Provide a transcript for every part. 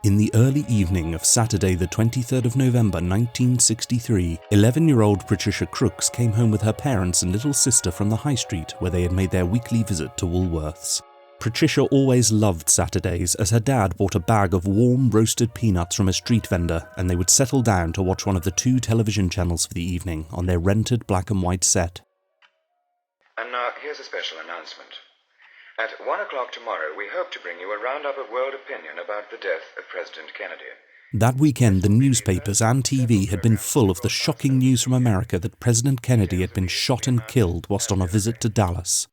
In the early evening of Saturday the 23rd of November 1963, 11-year-old Patricia Crooks came home with her parents and little sister from the high street where they had made their weekly visit to Woolworths. Patricia always loved Saturdays as her dad bought a bag of warm roasted peanuts from a street vendor and they would settle down to watch one of the 2 television channels for the evening on their rented black and white set. And now here's a special announcement. At 1 o'clock tomorrow, we hope to bring you a roundup of world opinion about the death of President Kennedy. That weekend, the newspapers and TV had been full of the shocking news from America that President Kennedy had been shot and killed whilst on a visit to Dallas.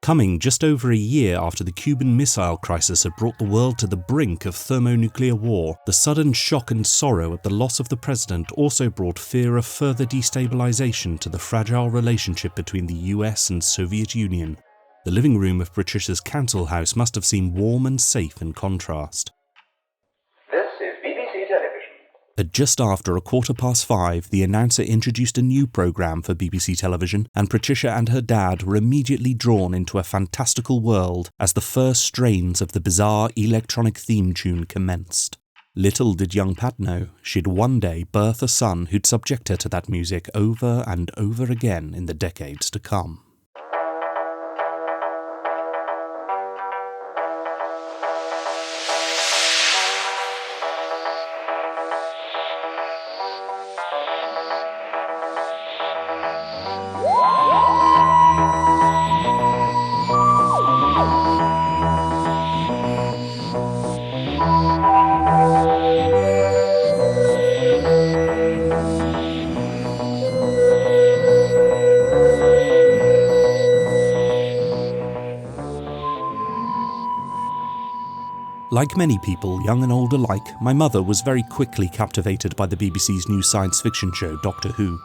Coming just over a year after the Cuban Missile Crisis had brought the world to the brink of thermonuclear war, the sudden shock and sorrow at the loss of the president also brought fear of further destabilization to the fragile relationship between the US and Soviet Union. The living room of Patricia's council house must have seemed warm and safe in contrast. This is BBC Television. At just after 5:15, the announcer introduced a new programme for BBC Television, and Patricia and her dad were immediately drawn into a fantastical world as the first strains of the bizarre electronic theme tune commenced. Little did young Pat know, she'd one day birth a son who'd subject her to that music over and over again in the decades to come. Like many people, young and old alike, my mother was very quickly captivated by the BBC's new science fiction show, Doctor Who.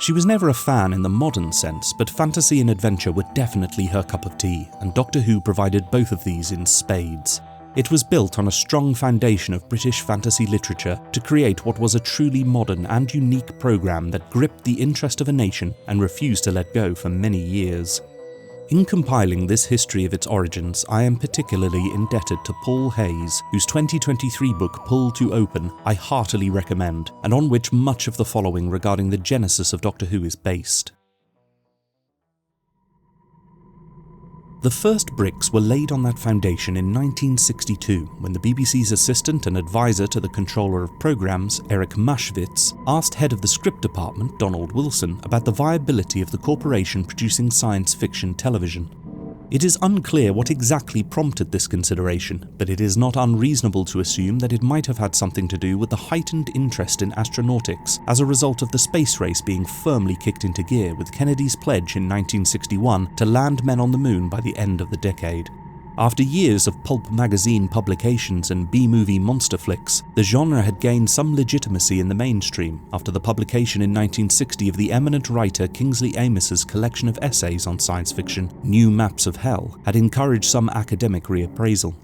She was never a fan in the modern sense, but fantasy and adventure were definitely her cup of tea, and Doctor Who provided both of these in spades. It was built on a strong foundation of British fantasy literature to create what was a truly modern and unique programme that gripped the interest of a nation and refused to let go for many years. In compiling this history of its origins, I am particularly indebted to Paul Hayes, whose 2023 book Pull to Open I heartily recommend, and on which much of the following regarding the genesis of Doctor Who is based. The first bricks were laid on that foundation in 1962 when the BBC's assistant and advisor to the controller of programmes, Eric Maschwitz, asked head of the script department, Donald Wilson, about the viability of the corporation producing science fiction television. It is unclear what exactly prompted this consideration, but it is not unreasonable to assume that it might have had something to do with the heightened interest in astronautics as a result of the space race being firmly kicked into gear with Kennedy's pledge in 1961 to land men on the moon by the end of the decade. After years of pulp magazine publications and B-movie monster flicks, the genre had gained some legitimacy in the mainstream after the publication in 1960 of the eminent writer Kingsley Amis's collection of essays on science fiction, New Maps of Hell, had encouraged some academic reappraisal.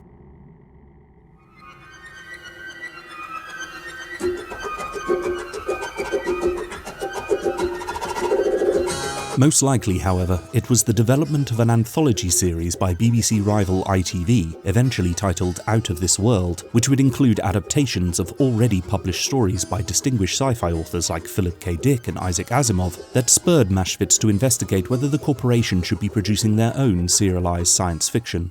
Most likely, however, it was the development of an anthology series by BBC rival ITV, eventually titled Out of This World, which would include adaptations of already published stories by distinguished sci-fi authors like Philip K. Dick and Isaac Asimov, that spurred Maschwitz to investigate whether the corporation should be producing their own serialized science fiction.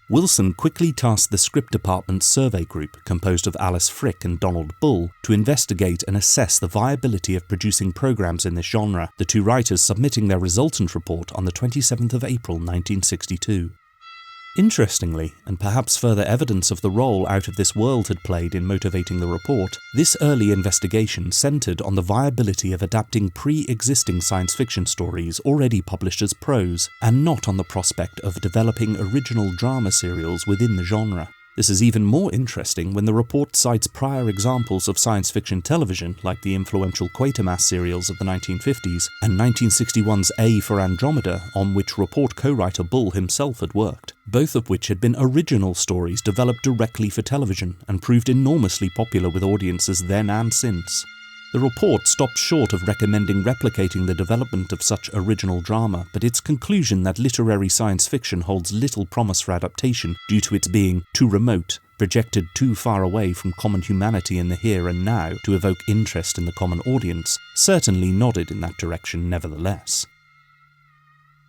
Wilson quickly tasked the script department's survey group, composed of Alice Frick and Donald Bull, to investigate and assess the viability of producing programmes in this genre, the 2 writers submitting their resultant report on the 27th of April 1962. Interestingly, and perhaps further evidence of the role Out of This World had played in motivating the report, this early investigation centred on the viability of adapting pre-existing science fiction stories already published as prose, and not on the prospect of developing original drama serials within the genre. This is even more interesting when the report cites prior examples of science fiction television, like the influential Quatermass serials of the 1950s, and 1961's A for Andromeda, on which report co-writer Bull himself had worked, both of which had been original stories developed directly for television and proved enormously popular with audiences then and since. The report stopped short of recommending replicating the development of such original drama, but its conclusion that literary science fiction holds little promise for adaptation due to its being too remote, projected too far away from common humanity in the here and now to evoke interest in the common audience, certainly nodded in that direction nevertheless.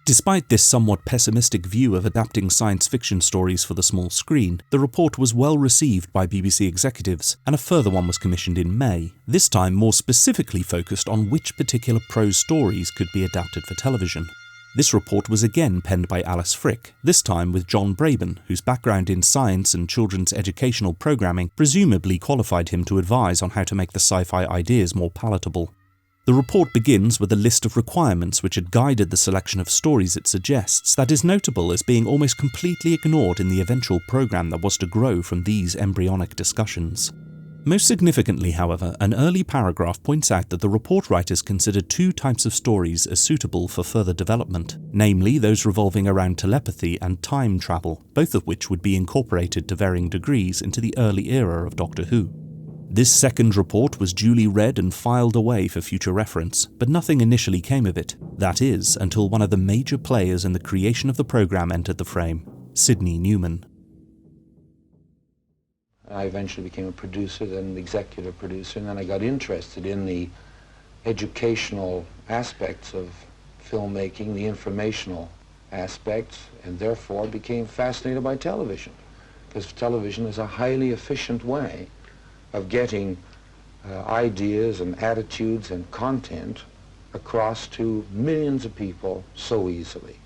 Despite this somewhat pessimistic view of adapting science fiction stories for the small screen, the report was well received by BBC executives, and a further one was commissioned in May, this time more specifically focused on which particular prose stories could be adapted for television. This report was again penned by Alice Frick, this time with John Braben, whose background in science and children's educational programming presumably qualified him to advise on how to make the sci-fi ideas more palatable. The report begins with a list of requirements which had guided the selection of stories it suggests that is notable as being almost completely ignored in the eventual programme that was to grow from these embryonic discussions. Most significantly, however, an early paragraph points out that the report writers considered two types of stories as suitable for further development, namely those revolving around telepathy and time travel, both of which would be incorporated to varying degrees into the early era of Doctor Who. This second report was duly read and filed away for future reference, but nothing initially came of it. That is, until one of the major players in the creation of the programme entered the frame, Sidney Newman. I eventually became a producer, then an executive producer, and then I got interested in the educational aspects of filmmaking, the informational aspects, and therefore became fascinated by television, because television is a highly efficient way of getting ideas and attitudes and content across to millions of people so easily.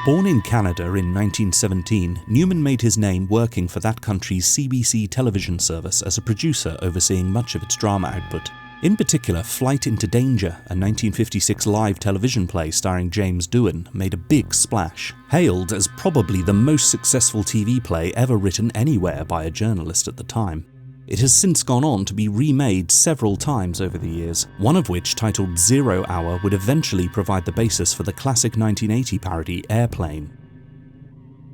Born in Canada in 1917, Newman made his name working for that country's CBC television service as a producer overseeing much of its drama output. In particular, Flight into Danger, a 1956 live television play starring James Doohan, made a big splash, hailed as probably the most successful TV play ever written anywhere by a journalist at the time. It has since gone on to be remade several times over the years, one of which, titled 0 Hour, would eventually provide the basis for the classic 1980 parody Airplane.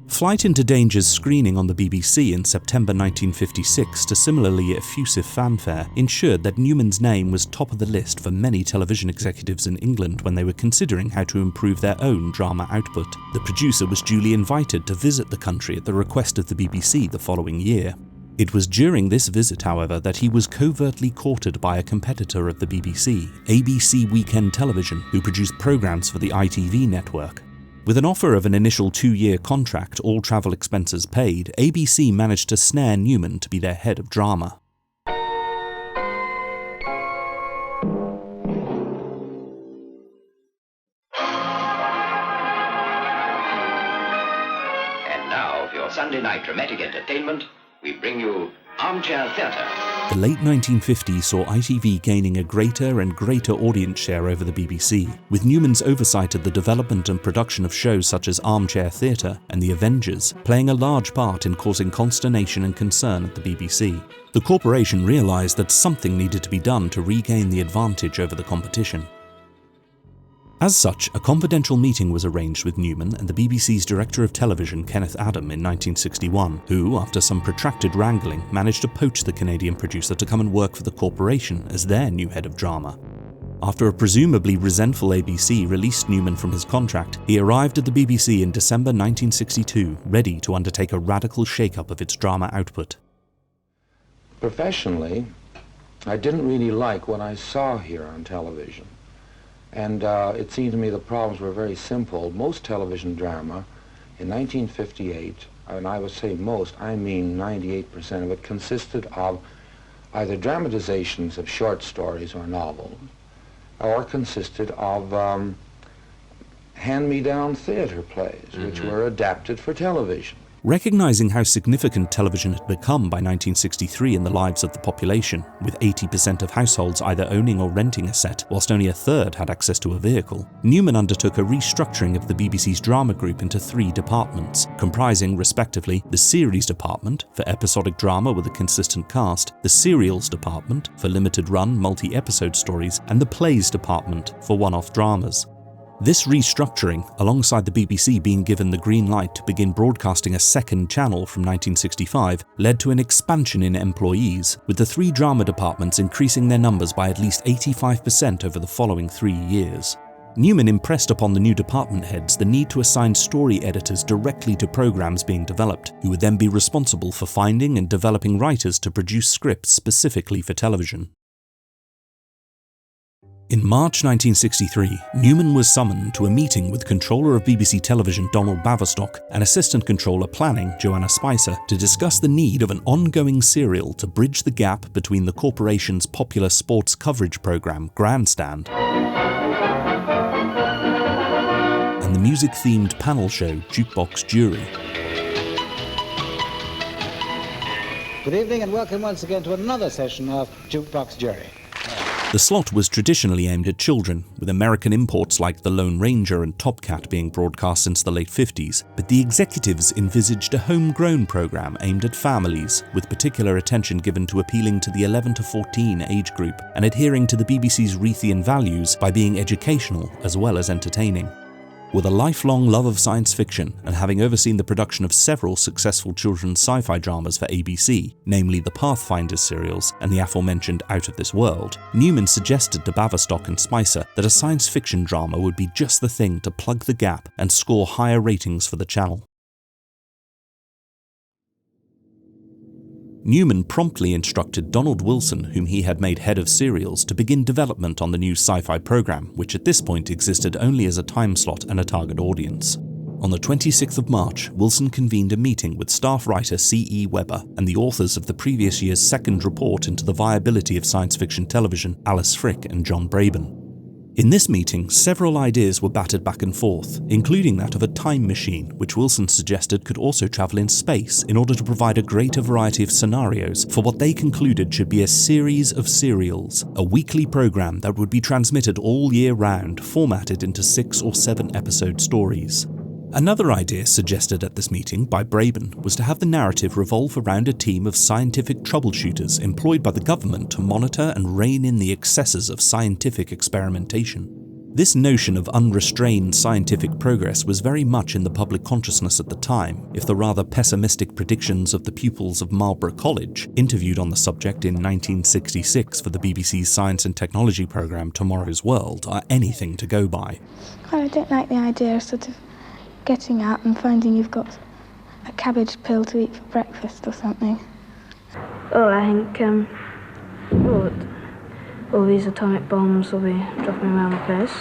Flight into Danger's screening on the BBC in September 1956 to similarly effusive fanfare ensured that Newman's name was top of the list for many television executives in England when they were considering how to improve their own drama output. The producer was duly invited to visit the country at the request of the BBC the following year. It was during this visit, however, that he was covertly courted by a competitor of the BBC, ABC Weekend Television, who produced programmes for the ITV network. With an offer of an initial 2-year contract, all travel expenses paid, ABC managed to snare Newman to be their head of drama. And now, for your Sunday night dramatic entertainment, we bring you Armchair Theatre. The late 1950s saw ITV gaining a greater and greater audience share over the BBC, with Newman's oversight of the development and production of shows such as Armchair Theatre and The Avengers playing a large part in causing consternation and concern at the BBC. The corporation realised that something needed to be done to regain the advantage over the competition. As such, a confidential meeting was arranged with Newman and the BBC's director of television, Kenneth Adam, in 1961, who, after some protracted wrangling, managed to poach the Canadian producer to come and work for the corporation as their new head of drama. After a presumably resentful ABC released Newman from his contract, he arrived at the BBC in December 1962, ready to undertake a radical shake-up of its drama output. Professionally, I didn't really like what I saw here on television. And it seemed to me the problems were very simple. Most television drama in 1958, and I would say most, I mean 98% of it, consisted of either dramatizations of short stories or novels, or consisted of hand-me-down theater plays, which were adapted for television. Recognizing how significant television had become by 1963 in the lives of the population, with 80% of households either owning or renting a set, whilst only a third had access to a vehicle, Newman undertook a restructuring of the BBC's drama group into 3 departments, comprising, respectively, the series department, for episodic drama with a consistent cast, the serials department, for limited-run, multi-episode stories, and the plays department, for one-off dramas. This restructuring, alongside the BBC being given the green light to begin broadcasting a second channel from 1965, led to an expansion in employees, with the 3 drama departments increasing their numbers by at least 85% over the following 3 years. Newman impressed upon the new department heads the need to assign story editors directly to programs being developed, who would then be responsible for finding and developing writers to produce scripts specifically for television. In March 1963, Newman was summoned to a meeting with Controller of BBC Television Donald Baverstock and Assistant Controller Planning Joanna Spicer to discuss the need of an ongoing serial to bridge the gap between the corporation's popular sports coverage programme Grandstand and the music-themed panel show Jukebox Jury. Good evening and welcome once again to another session of Jukebox Jury. The slot was traditionally aimed at children, with American imports like The Lone Ranger and Top Cat being broadcast since the late 50s, but the executives envisaged a homegrown programme aimed at families, with particular attention given to appealing to the 11 to 14 age group and adhering to the BBC's Reithian values by being educational as well as entertaining. With a lifelong love of science fiction and having overseen the production of several successful children's sci-fi dramas for ABC, namely the Pathfinder serials and the aforementioned Out of This World, Newman suggested to Baverstock and Spicer that a science fiction drama would be just the thing to plug the gap and score higher ratings for the channel. Newman promptly instructed Donald Wilson, whom he had made head of serials, to begin development on the new sci-fi programme, which at this point existed only as a time slot and a target audience. On the 26th of March, Wilson convened a meeting with staff writer C.E. Weber and the authors of the previous year's second report into the viability of science fiction television, Alice Frick and John Braben. In this meeting, several ideas were battered back and forth, including that of a time machine, which Wilson suggested could also travel in space in order to provide a greater variety of scenarios for what they concluded should be a series of serials, a weekly programme that would be transmitted all year round, formatted into 6 or 7 episode stories. Another idea suggested at this meeting by Braben was to have the narrative revolve around a team of scientific troubleshooters employed by the government to monitor and rein in the excesses of scientific experimentation. This notion of unrestrained scientific progress was very much in the public consciousness at the time, if the rather pessimistic predictions of the pupils of Marlborough College, interviewed on the subject in 1966 for the BBC's science and technology programme Tomorrow's World, are anything to go by. I don't like the idea of sort of getting out and finding you've got a cabbage pill to eat for breakfast or something. Oh, I think all these atomic bombs will be dropping around the place.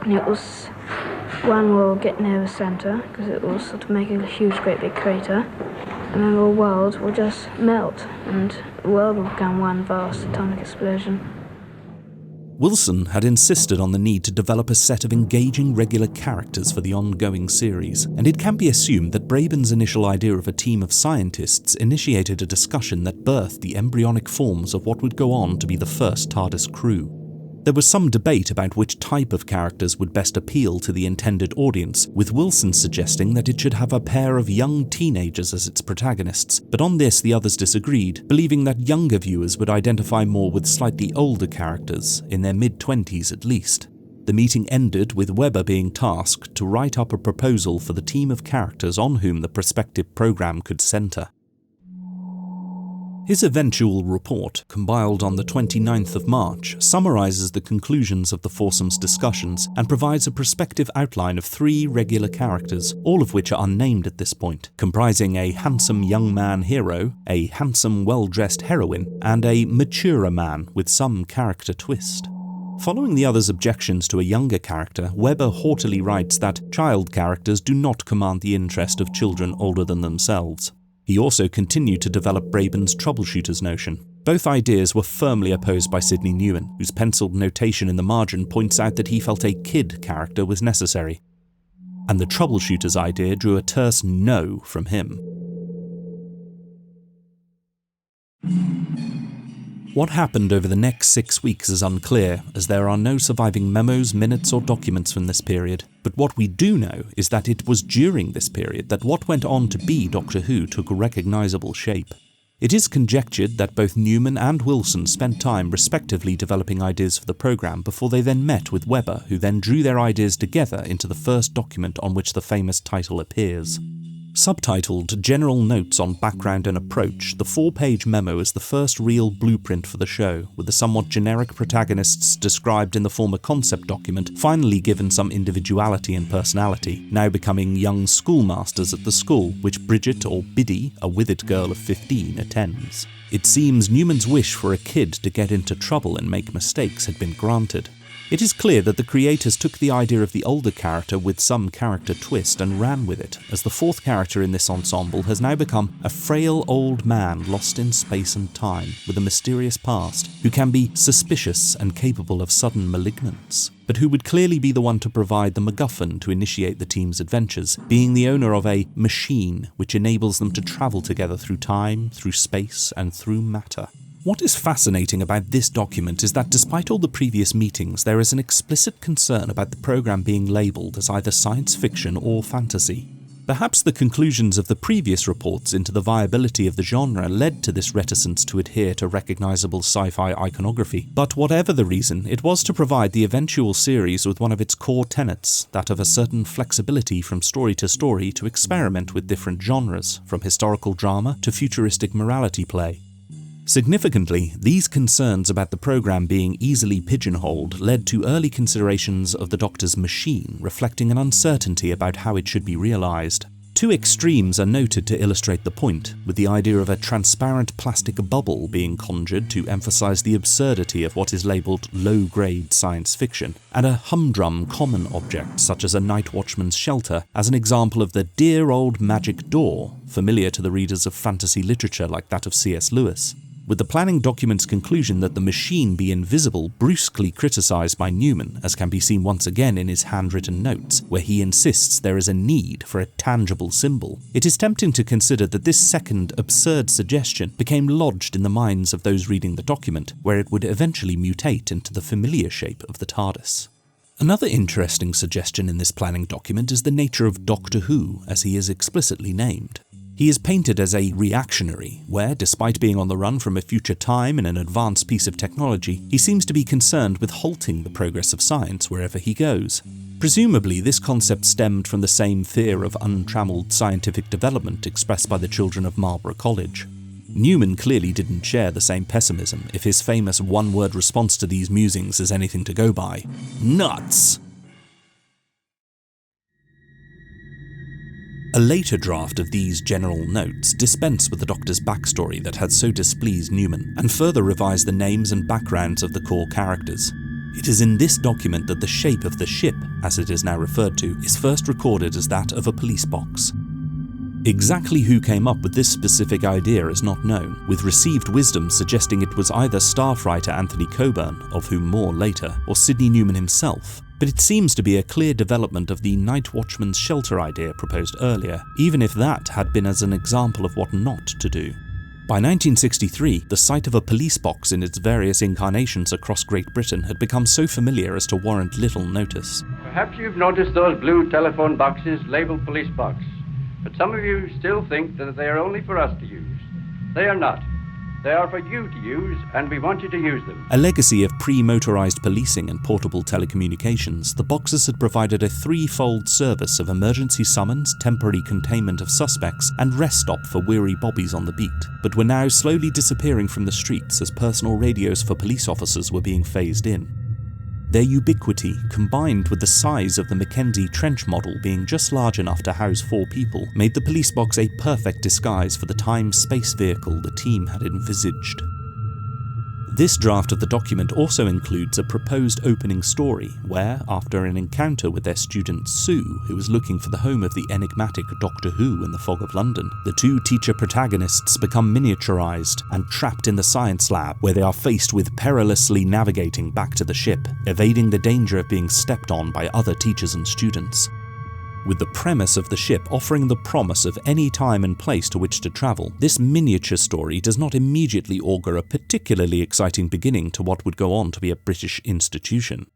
And one will get near the centre, because it will sort of make a huge, great big crater. And then the world will just melt, and the world will become one vast atomic explosion. Wilson had insisted on the need to develop a set of engaging regular characters for the ongoing series, and it can be assumed that Braben's initial idea of a team of scientists initiated a discussion that birthed the embryonic forms of what would go on to be the first TARDIS crew. There was some debate about which type of characters would best appeal to the intended audience, with Wilson suggesting that it should have a pair of young teenagers as its protagonists, but on this the others disagreed, believing that younger viewers would identify more with slightly older characters, in their mid-20s at least. The meeting ended with Weber being tasked to write up a proposal for the team of characters on whom the prospective programme could centre. His eventual report, compiled on the 29th of March, summarises the conclusions of the foursome's discussions and provides a prospective outline of 3 regular characters, all of which are unnamed at this point, comprising a handsome young man hero, a handsome well-dressed heroine, and a maturer man with some character twist. Following the others' objections to a younger character, Weber haughtily writes that child characters do not command the interest of children older than themselves. He also continued to develop Braben's troubleshooters notion. Both ideas were firmly opposed by Sidney Newman, whose penciled notation in the margin points out that he felt a kid character was necessary. And the troubleshooters idea drew a terse no from him. What happened over the next 6 weeks is unclear, as there are no surviving memos, minutes or documents from this period, but what we do know is that it was during this period that what went on to be Doctor Who took recognisable shape. It is conjectured that both Newman and Wilson spent time respectively developing ideas for the program before they then met with Webber, who then drew their ideas together into the first document on which the famous title appears. Subtitled General Notes on Background and Approach, the 4-page memo is the first real blueprint for the show, with the somewhat generic protagonists described in the former concept document finally given some individuality and personality, now becoming young schoolmasters at the school which Bridget, or Biddy, a withered girl of 15, attends. It seems Newman's wish for a kid to get into trouble and make mistakes had been granted. It is clear that the creators took the idea of the older character with some character twist and ran with it, as the fourth character in this ensemble has now become a frail old man lost in space and time with a mysterious past, who can be suspicious and capable of sudden malignance, but who would clearly be the one to provide the MacGuffin to initiate the team's adventures, being the owner of a machine which enables them to travel together through time, through space, and through matter. What is fascinating about this document is that despite all the previous meetings, there is an explicit concern about the program being labelled as either science fiction or fantasy. Perhaps the conclusions of the previous reports into the viability of the genre led to this reticence to adhere to recognisable sci-fi iconography, but whatever the reason, it was to provide the eventual series with one of its core tenets, that of a certain flexibility from story to experiment with different genres, from historical drama to futuristic morality play. Significantly, these concerns about the program being easily pigeonholed led to early considerations of the Doctor's machine, reflecting an uncertainty about how it should be realised. Two extremes are noted to illustrate the point, with the idea of a transparent plastic bubble being conjured to emphasise the absurdity of what is labelled low-grade science fiction, and a humdrum common object such as a night watchman's shelter as an example of the dear old magic door, familiar to the readers of fantasy literature like that of C.S. Lewis. With the planning document's conclusion that the machine be invisible brusquely criticised by Newman, as can be seen once again in his handwritten notes, where he insists there is a need for a tangible symbol, it is tempting to consider that this second absurd suggestion became lodged in the minds of those reading the document, where it would eventually mutate into the familiar shape of the TARDIS. Another interesting suggestion in this planning document is the nature of Doctor Who, as he is explicitly named. He is painted as a reactionary, where, despite being on the run from a future time and an advanced piece of technology, he seems to be concerned with halting the progress of science wherever he goes. Presumably, this concept stemmed from the same fear of untrammelled scientific development expressed by the children of Marlborough College. Newman clearly didn't share the same pessimism, if his famous one-word response to these musings is anything to go by. Nuts! A later draft of these general notes dispensed with the Doctor's backstory that had so displeased Newman, and further revised the names and backgrounds of the core characters. It is in this document that the shape of the ship, as it is now referred to, is first recorded as that of a police box. Exactly who came up with this specific idea is not known, with received wisdom suggesting it was either staff writer Anthony Coburn, of whom more later, or Sidney Newman himself. But it seems to be a clear development of the night watchman's shelter idea proposed earlier, even if that had been as an example of what not to do. By 1963, the sight of a police box in its various incarnations across Great Britain had become so familiar as to warrant little notice. Perhaps you've noticed those blue telephone boxes labelled police box, but some of you still think that they are only for us to use. They are not. They are for you to use, and we want you to use them. A legacy of pre-motorised policing and portable telecommunications, the boxes had provided a threefold service of emergency summons, temporary containment of suspects, and rest stop for weary bobbies on the beat, but were now slowly disappearing from the streets as personal radios for police officers were being phased in. Their ubiquity, combined with the size of the Mackenzie trench model being just large enough to house 4 people, made the police box a perfect disguise for the time-space vehicle the team had envisaged. This draft of the document also includes a proposed opening story where, after an encounter with their student Sue, who was looking for the home of the enigmatic Doctor Who in the fog of London, the 2 teacher protagonists become miniaturized and trapped in the science lab, where they are faced with perilously navigating back to the ship, evading the danger of being stepped on by other teachers and students. With the premise of the ship offering the promise of any time and place to which to travel, this miniature story does not immediately augur a particularly exciting beginning to what would go on to be a British institution.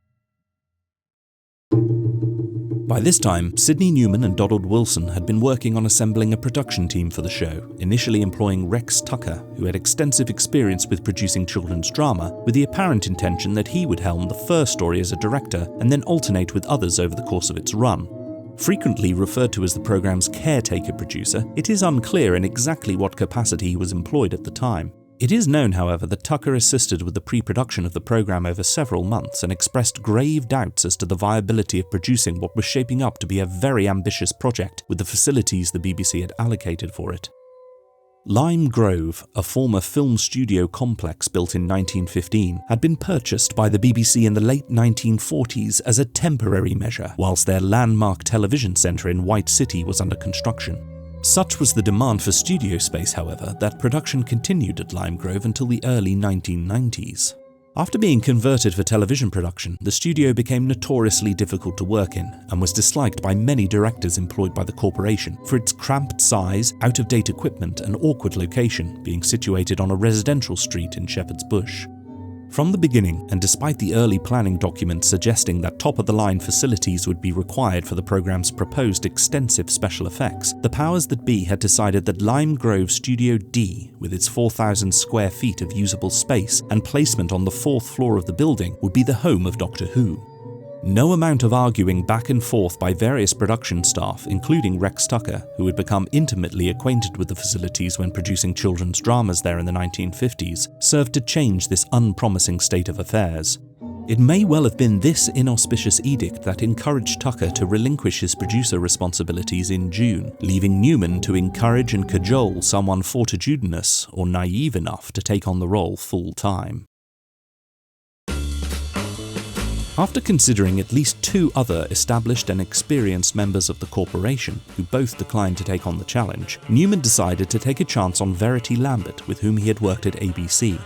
By this time, Sidney Newman and Donald Wilson had been working on assembling a production team for the show, initially employing Rex Tucker, who had extensive experience with producing children's drama, with the apparent intention that he would helm the first story as a director and then alternate with others over the course of its run. Frequently referred to as the programme's caretaker producer, it is unclear in exactly what capacity he was employed at the time. It is known, however, that Tucker assisted with the pre-production of the programme over several months and expressed grave doubts as to the viability of producing what was shaping up to be a very ambitious project with the facilities the BBC had allocated for it. Lime Grove, a former film studio complex built in 1915, had been purchased by the BBC in the late 1940s as a temporary measure, whilst their landmark television centre in White City was under construction. Such was the demand for studio space, however, that production continued at Lime Grove until the early 1990s. After being converted for television production, the studio became notoriously difficult to work in and was disliked by many directors employed by the corporation for its cramped size, out-of-date equipment and awkward location, being situated on a residential street in Shepherd's Bush. From the beginning, and despite the early planning documents suggesting that top-of-the-line facilities would be required for the programme's proposed extensive special effects, the powers that be had decided that Lime Grove Studio D, with its 4,000 square feet of usable space and placement on the 4th floor of the building, would be the home of Doctor Who. No amount of arguing back and forth by various production staff, including Rex Tucker, who had become intimately acquainted with the facilities when producing children's dramas there in the 1950s, served to change this unpromising state of affairs. It may well have been this inauspicious edict that encouraged Tucker to relinquish his producer responsibilities in June, leaving Newman to encourage and cajole someone fortitudinous or naive enough to take on the role full-time. After considering at least 2 other established and experienced members of the corporation, who both declined to take on the challenge, Newman decided to take a chance on Verity Lambert, with whom he had worked at ABC.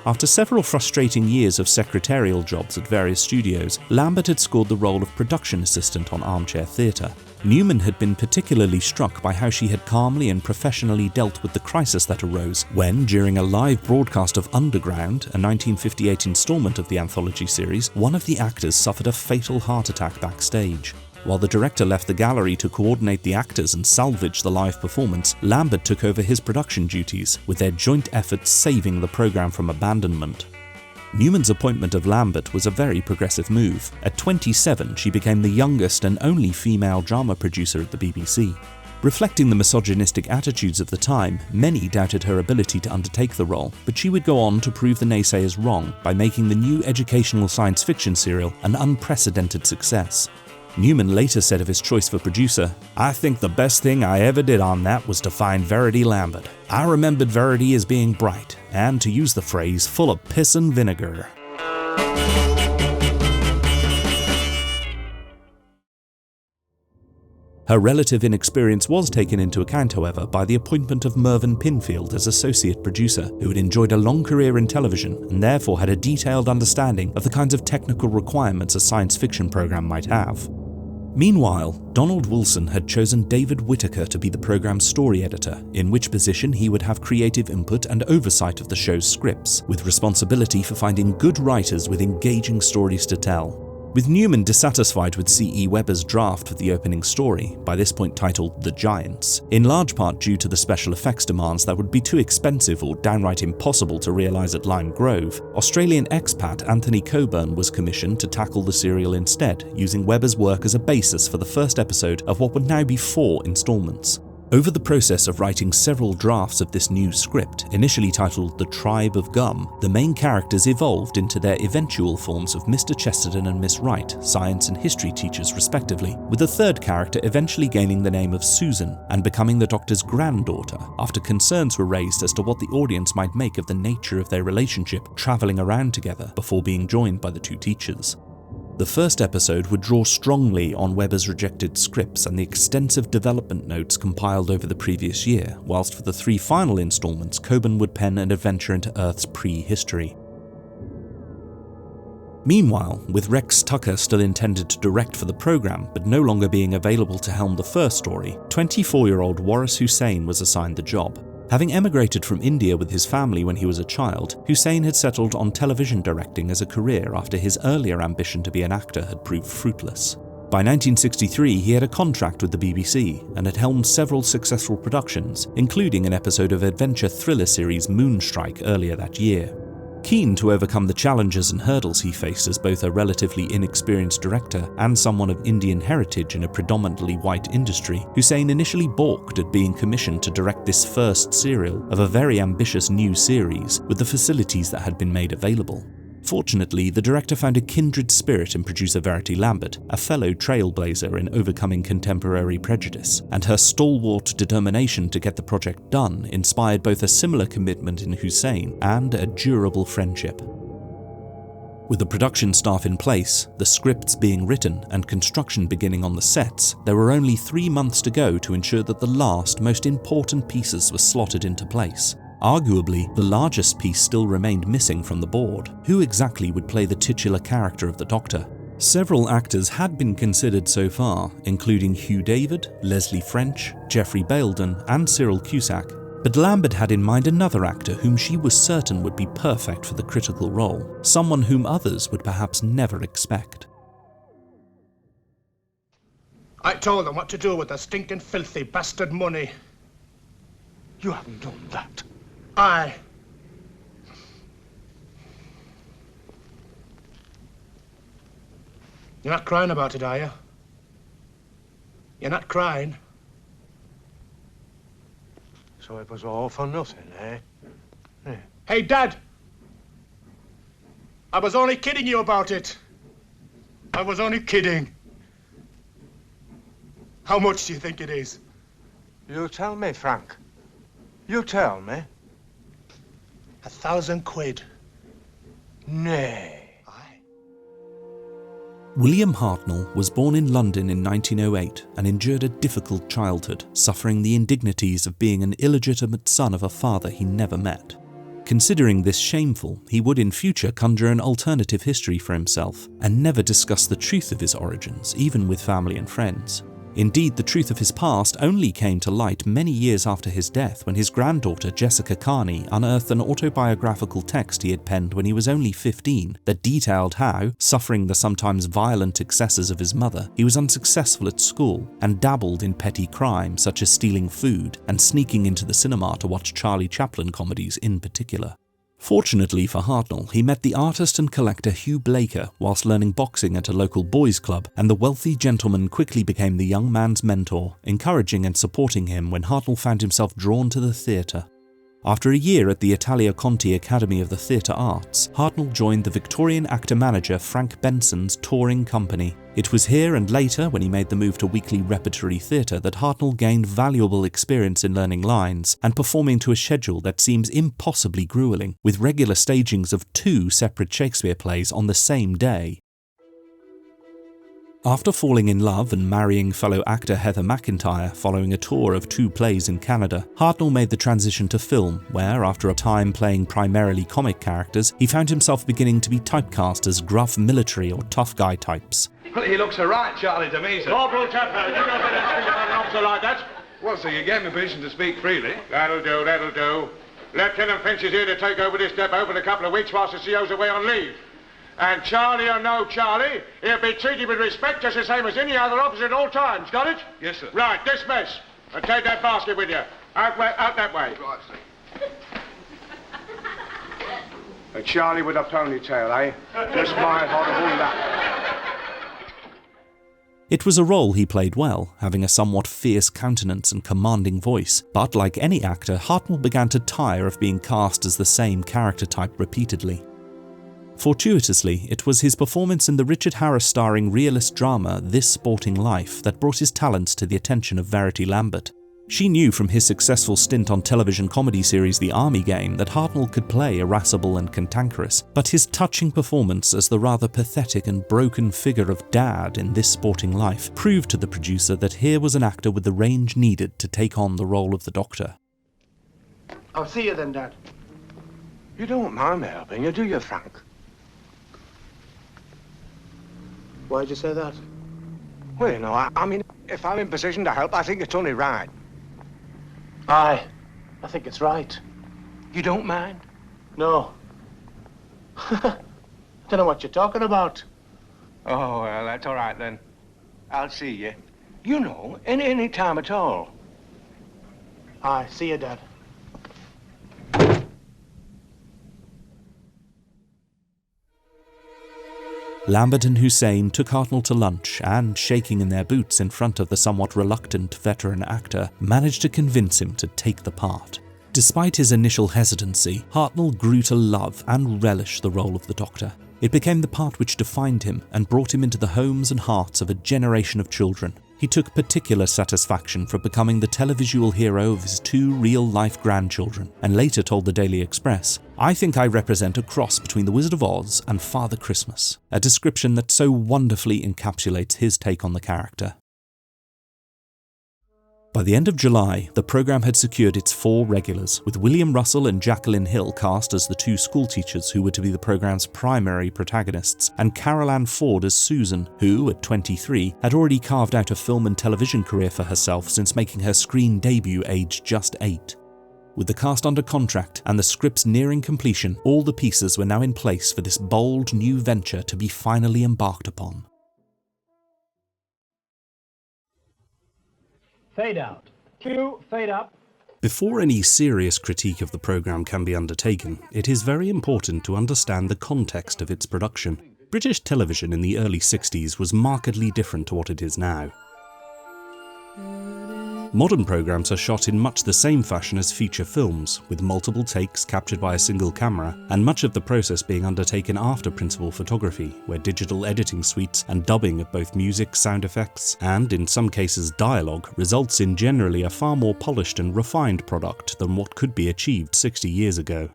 After several frustrating years of secretarial jobs at various studios, Lambert had scored the role of production assistant on Armchair Theatre. Newman had been particularly struck by how she had calmly and professionally dealt with the crisis that arose when, during a live broadcast of Underground, a 1958 instalment of the anthology series, one of the actors suffered a fatal heart attack backstage. While the director left the gallery to coordinate the actors and salvage the live performance, Lambert took over his production duties, with their joint efforts saving the programme from abandonment. Newman's appointment of Lambert was a very progressive move. At 27, she became the youngest and only female drama producer at the BBC. Reflecting the misogynistic attitudes of the time, many doubted her ability to undertake the role, but she would go on to prove the naysayers wrong by making the new educational science fiction serial an unprecedented success. Newman later said of his choice for producer, "I think the best thing I ever did on that was to find Verity Lambert. I remembered Verity as being bright, and to use the phrase, full of piss and vinegar." Her relative inexperience was taken into account, however, by the appointment of Mervyn Pinfield as associate producer, who had enjoyed a long career in television and therefore had a detailed understanding of the kinds of technical requirements a science fiction programme might have. Meanwhile, Donald Wilson had chosen David Whittaker to be the programme's story editor, in which position he would have creative input and oversight of the show's scripts, with responsibility for finding good writers with engaging stories to tell. With Newman dissatisfied with C.E. Webber's draft for the opening story, by this point titled The Giants, in large part due to the special effects demands that would be too expensive or downright impossible to realise at Lime Grove, Australian expat Anthony Coburn was commissioned to tackle the serial instead, using Webber's work as a basis for the first episode of what would now be 4 instalments. Over the process of writing several drafts of this new script, initially titled The Tribe of Gum, the main characters evolved into their eventual forms of Mr. Chesterton and Miss Wright, science and history teachers respectively, with the third character eventually gaining the name of Susan and becoming the Doctor's granddaughter, after concerns were raised as to what the audience might make of the nature of their relationship travelling around together before being joined by the 2 teachers. The first episode would draw strongly on Webber's rejected scripts and the extensive development notes compiled over the previous year, whilst for the 3 final instalments, Coburn would pen an adventure into Earth's prehistory. Meanwhile, with Rex Tucker still intended to direct for the programme, but no longer being available to helm the first story, 24-year-old Waris Hussein was assigned the job. Having emigrated from India with his family when he was a child, Hussein had settled on television directing as a career after his earlier ambition to be an actor had proved fruitless. By 1963, he had a contract with the BBC and had helmed several successful productions, including an episode of adventure thriller series Moonstrike earlier that year. Keen to overcome the challenges and hurdles he faced as both a relatively inexperienced director and someone of Indian heritage in a predominantly white industry, Hussain initially balked at being commissioned to direct this first serial of a very ambitious new series with the facilities that had been made available. Fortunately, the director found a kindred spirit in producer Verity Lambert, a fellow trailblazer in overcoming contemporary prejudice, and her stalwart determination to get the project done inspired both a similar commitment in Hussain and a durable friendship. With the production staff in place, the scripts being written, and construction beginning on the sets, there were only 3 months to go to ensure that the last, most important pieces were slotted into place. Arguably, the largest piece still remained missing from the board. Who exactly would play the titular character of the Doctor? Several actors had been considered so far, including Hugh David, Leslie French, Jeffrey Bayldon, and Cyril Cusack. But Lambert had in mind another actor whom she was certain would be perfect for the critical role, someone whom others would perhaps never expect. I told them what to do with the stinking, filthy bastard money. You haven't done that. Aye. You're not crying about it, are you? You're not crying. So it was all for nothing, eh? Yeah. Hey, Dad! I was only kidding you about it. I was only kidding. How much do you think it is? You tell me, Frank. You tell me. 1,000 quid. Nay. William Hartnell was born in London in 1908 and endured a difficult childhood, suffering the indignities of being an illegitimate son of a father he never met. Considering this shameful, he would in future conjure an alternative history for himself and never discuss the truth of his origins, even with family and friends. Indeed, the truth of his past only came to light many years after his death when his granddaughter Jessica Carney unearthed an autobiographical text he had penned when he was only 15 that detailed how, suffering the sometimes violent excesses of his mother, he was unsuccessful at school and dabbled in petty crime such as stealing food and sneaking into the cinema to watch Charlie Chaplin comedies in particular. Fortunately for Hartnell, he met the artist and collector Hugh Blaker whilst learning boxing at a local boys' club, and the wealthy gentleman quickly became the young man's mentor, encouraging and supporting him when Hartnell found himself drawn to the theatre. After a year at the Italia Conti Academy of the Theatre Arts, Hartnell joined the Victorian actor-manager Frank Benson's touring company. It was here and later, when he made the move to weekly repertory theatre, that Hartnell gained valuable experience in learning lines and performing to a schedule that seems impossibly grueling, with regular stagings of 2 separate Shakespeare plays on the same day. After falling in love and marrying fellow actor Heather McIntyre following a tour of 2 plays in Canada, Hartnell made the transition to film, where, after a time playing primarily comic characters, he found himself beginning to be typecast as gruff military or tough guy types. Well, he looks all right, Charlie, to me, sir. Corporal Tupper, you know better than speak about an officer like that. Well, sir, you gave me permission to speak freely. That'll do, that'll do. Lieutenant Finch is here to take over this depot for a couple of weeks whilst the CO's away on leave. And Charlie or no Charlie, he'll be treated with respect just the same as any other officer at all times. Got it? Yes, sir. Right, dismiss. And take that basket with you. Out that way. Right, sir. A Charlie with a ponytail, eh? Just my horrible luck. It was a role he played well, having a somewhat fierce countenance and commanding voice, but like any actor, Hartnell began to tire of being cast as the same character type repeatedly. Fortuitously, it was his performance in the Richard Harris starring realist drama This Sporting Life that brought his talents to the attention of Verity Lambert. She knew from his successful stint on television comedy series The Army Game that Hartnell could play irascible and cantankerous, but his touching performance as the rather pathetic and broken figure of Dad in This Sporting Life proved to the producer that here was an actor with the range needed to take on the role of the Doctor. I'll see you then, Dad. You don't mind me helping you, do you, Frank? Why'd you say that? Well, you know, I mean, if I'm in position to help, I think it's only right. Aye, I think it's right. You don't mind? No. I don't know what you're talking about. Oh, well, that's all right then. I'll see you. You know, any time at all. Aye, see you, Dad. Lambert and Hussein took Hartnell to lunch and, shaking in their boots in front of the somewhat reluctant veteran actor, managed to convince him to take the part. Despite his initial hesitancy, Hartnell grew to love and relish the role of the Doctor. It became the part which defined him and brought him into the homes and hearts of a generation of children. He took particular satisfaction from becoming the televisual hero of his 2 real-life grandchildren, and later told the Daily Express, "I think I represent a cross between the Wizard of Oz and Father Christmas," a description that so wonderfully encapsulates his take on the character. By the end of July, the programme had secured its 4 regulars, with William Russell and Jacqueline Hill cast as the 2 schoolteachers who were to be the programme's primary protagonists, and Carol Ann Ford as Susan, who, at 23, had already carved out a film and television career for herself since making her screen debut aged just 8. With the cast under contract and the scripts nearing completion, all the pieces were now in place for this bold new venture to be finally embarked upon. Fade out. Cue, fade up. Before any serious critique of the programme can be undertaken, it is very important to understand the context of its production. British television in the early 60s was markedly different to what it is now. Modern programmes are shot in much the same fashion as feature films, with multiple takes captured by a single camera, and much of the process being undertaken after principal photography, where digital editing suites and dubbing of both music, sound effects, and in some cases dialogue, results in generally a far more polished and refined product than what could be achieved 60 years ago.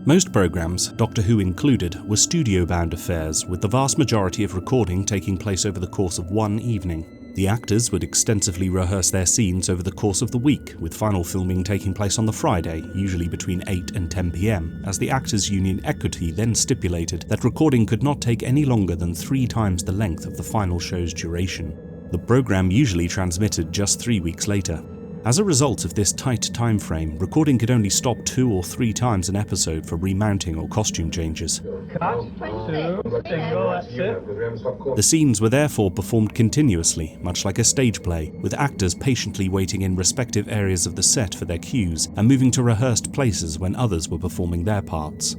Most programmes, Doctor Who included, were studio-bound affairs, with the vast majority of recording taking place over the course of one evening. The actors would extensively rehearse their scenes over the course of the week, with final filming taking place on the Friday, usually between 8 and 10 p.m, as the Actors' Union Equity then stipulated that recording could not take any longer than 3 times the length of the final show's duration. The programme usually transmitted just 3 weeks later. As a result of this tight time frame, recording could only stop 2 or 3 times an episode for remounting or costume changes. Cut, 2, single, that's it. The scenes were therefore performed continuously, much like a stage play, with actors patiently waiting in respective areas of the set for their cues and moving to rehearsed places when others were performing their parts.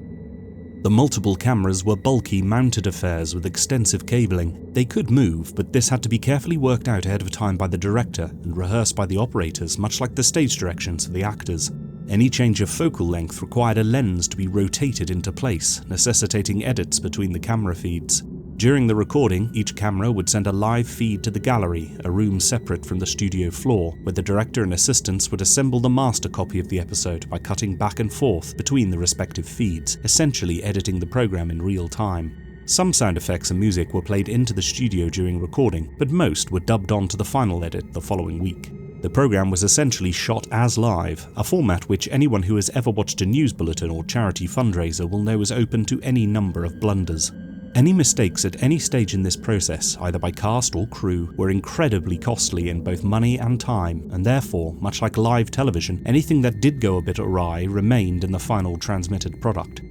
The multiple cameras were bulky, mounted affairs with extensive cabling. They could move, but this had to be carefully worked out ahead of time by the director and rehearsed by the operators, much like the stage directions of the actors. Any change of focal length required a lens to be rotated into place, necessitating edits between the camera feeds. During the recording, each camera would send a live feed to the gallery, a room separate from the studio floor, where the director and assistants would assemble the master copy of the episode by cutting back and forth between the respective feeds, essentially editing the programme in real time. Some sound effects and music were played into the studio during recording, but most were dubbed onto the final edit the following week. The programme was essentially shot as live, a format which anyone who has ever watched a news bulletin or charity fundraiser will know is open to any number of blunders. Any mistakes at any stage in this process, either by cast or crew, were incredibly costly in both money and time, and therefore, much like live television, anything that did go a bit awry remained in the final transmitted product.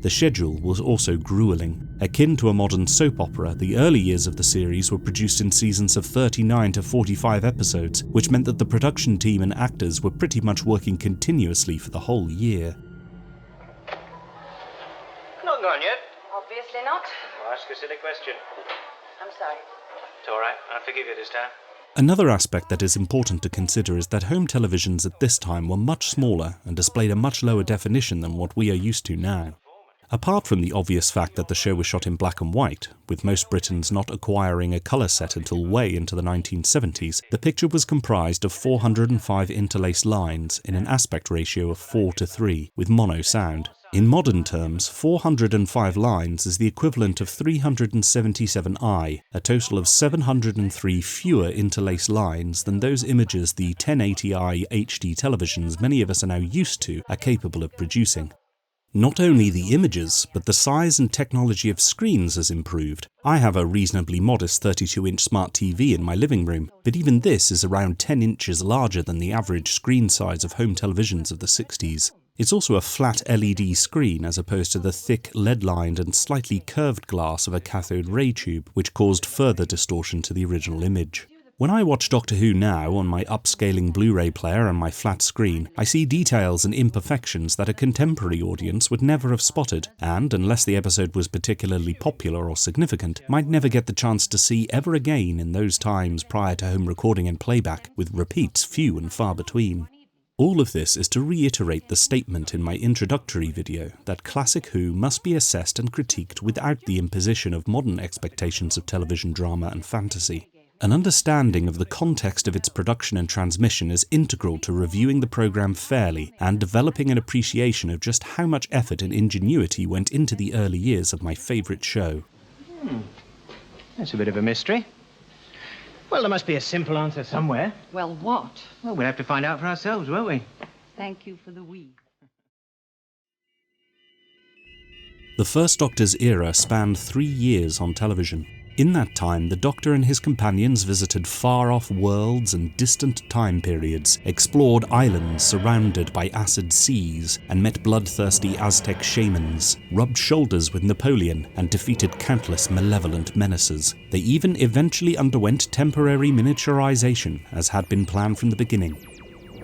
The schedule was also gruelling. Akin to a modern soap opera, the early years of the series were produced in seasons of 39 to 45 episodes, which meant that the production team and actors were pretty much working continuously for the whole year. Not gone yet? Obviously not. I'll ask a silly question. I'm sorry. It's all right. I'll forgive you this time. Another aspect that is important to consider is that home televisions at this time were much smaller and displayed a much lower definition than what we are used to now. Apart from the obvious fact that the show was shot in black and white, with most Britons not acquiring a colour set until way into the 1970s, the picture was comprised of 405 interlaced lines in an aspect ratio of 4:3, with mono sound. In modern terms, 405 lines is the equivalent of 377i, a total of 703 fewer interlaced lines than those images the 1080i HD televisions many of us are now used to are capable of producing. Not only the images, but the size and technology of screens has improved. I have a reasonably modest 32-inch smart TV in my living room, but even this is around 10 inches larger than the average screen size of home televisions of the 60s. It's also a flat LED screen as opposed to the thick, lead-lined and slightly curved glass of a cathode ray tube, which caused further distortion to the original image. When I watch Doctor Who now on my upscaling Blu-ray player and my flat screen, I see details and imperfections that a contemporary audience would never have spotted, and, unless the episode was particularly popular or significant, might never get the chance to see ever again in those times prior to home recording and playback, with repeats few and far between. All of this is to reiterate the statement in my introductory video that classic Who must be assessed and critiqued without the imposition of modern expectations of television drama and fantasy. An understanding of the context of its production and transmission is integral to reviewing the programme fairly and developing an appreciation of just how much effort and ingenuity went into the early years of my favourite show. That's a bit of a mystery. Well, there must be a simple answer somewhere. Well, what? Well, we'll have to find out for ourselves, won't we? Thank you for the we. The First Doctor's era spanned 3 years on television. In that time, the Doctor and his companions visited far-off worlds and distant time periods, explored islands surrounded by acid seas, and met bloodthirsty Aztec shamans, rubbed shoulders with Napoleon, and defeated countless malevolent menaces. They even eventually underwent temporary miniaturization, as had been planned from the beginning.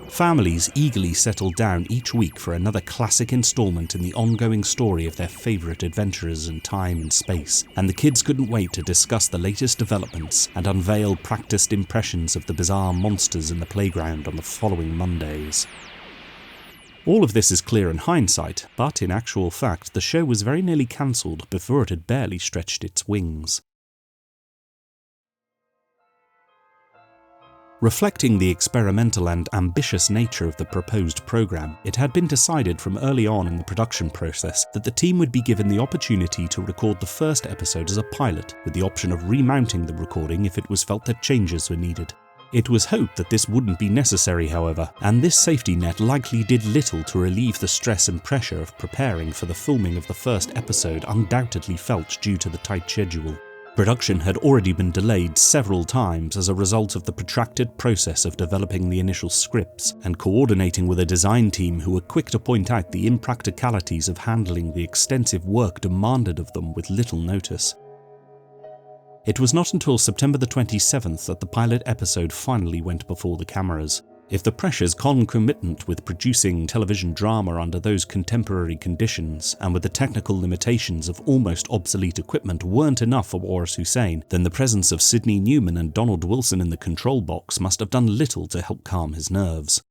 Families eagerly settled down each week for another classic installment in the ongoing story of their favourite adventurers in time and space, and the kids couldn't wait to discuss the latest developments and unveil practiced impressions of the bizarre monsters in the playground on the following Mondays. All of this is clear in hindsight, but in actual fact the show was very nearly cancelled before it had barely stretched its wings. Reflecting the experimental and ambitious nature of the proposed programme, it had been decided from early on in the production process that the team would be given the opportunity to record the first episode as a pilot, with the option of remounting the recording if it was felt that changes were needed. It was hoped that this wouldn't be necessary, however, and this safety net likely did little to relieve the stress and pressure of preparing for the filming of the first episode undoubtedly felt due to the tight schedule. Production had already been delayed several times as a result of the protracted process of developing the initial scripts and coordinating with a design team who were quick to point out the impracticalities of handling the extensive work demanded of them with little notice. It was not until September the 27th that the pilot episode finally went before the cameras. If the pressures concomitant with producing television drama under those contemporary conditions, and with the technical limitations of almost obsolete equipment, weren't enough for Waris Hussein, then the presence of Sidney Newman and Donald Wilson in the control box must have done little to help calm his nerves.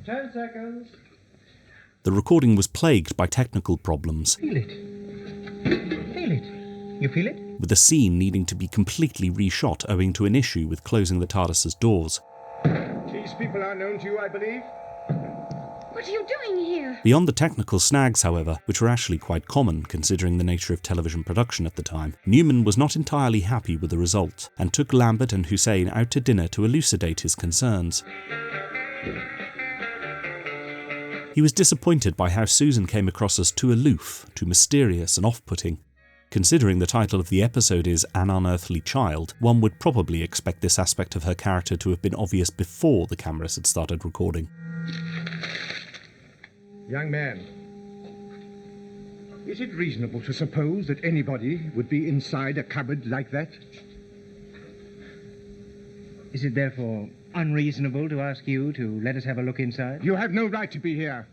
10 seconds. The recording was plagued by technical problems. Feel it. Feel it. You feel it? With the scene needing to be completely reshot owing to an issue with closing the TARDIS's doors. These people are known to you, I believe? What are you doing here? Beyond the technical snags, however, which were actually quite common considering the nature of television production at the time, Newman was not entirely happy with the result, and took Lambert and Hussein out to dinner to elucidate his concerns. He was disappointed by how Susan came across as too aloof, too mysterious and off-putting. Considering the title of the episode is An Unearthly Child, one would probably expect this aspect of her character to have been obvious before the cameras had started recording. Young man, is it reasonable to suppose that anybody would be inside a cupboard like that? Is it therefore unreasonable to ask you to let us have a look inside? You have no right to be here.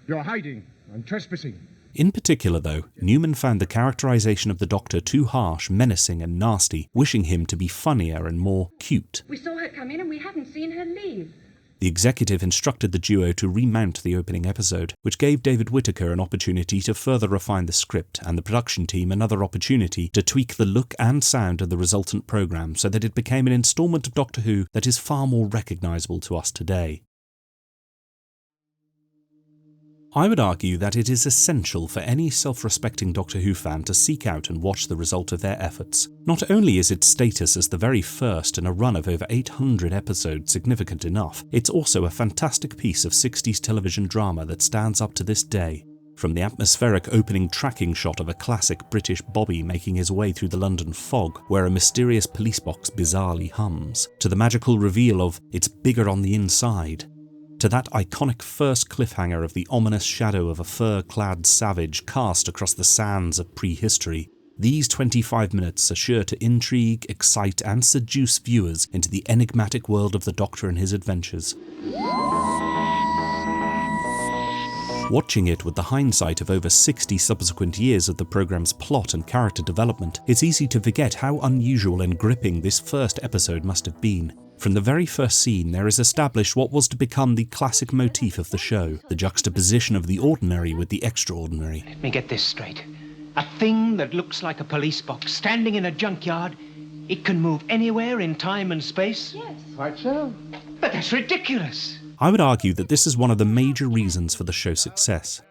You're hiding and trespassing. In particular, though, Newman found the characterization of the Doctor too harsh, menacing and nasty, wishing him to be funnier and more cute. We saw her come in and we haven't seen her leave. The executive instructed the duo to remount the opening episode, which gave David Whittaker an opportunity to further refine the script and the production team another opportunity to tweak the look and sound of the resultant programme so that it became an instalment of Doctor Who that is far more recognisable to us today. I would argue that it is essential for any self-respecting Doctor Who fan to seek out and watch the result of their efforts. Not only is its status as the very first in a run of over 800 episodes significant enough, it's also a fantastic piece of 60s television drama that stands up to this day. From the atmospheric opening tracking shot of a classic British Bobby making his way through the London fog, where a mysterious police box bizarrely hums, to the magical reveal of "It's bigger on the inside." to that iconic first cliffhanger of the ominous shadow of a fur-clad savage cast across the sands of prehistory, these 25 minutes are sure to intrigue, excite and seduce viewers into the enigmatic world of the Doctor and his adventures. Watching it with the hindsight of over 60 subsequent years of the programme's plot and character development, it's easy to forget how unusual and gripping this first episode must have been. From the very first scene, there is established what was to become the classic motif of the show, the juxtaposition of the ordinary with the extraordinary. Let me get this straight. A thing that looks like a police box standing in a junkyard, it can move anywhere in time and space? Yes. Quite so. But that's ridiculous. I would argue that this is one of the major reasons for the show's success.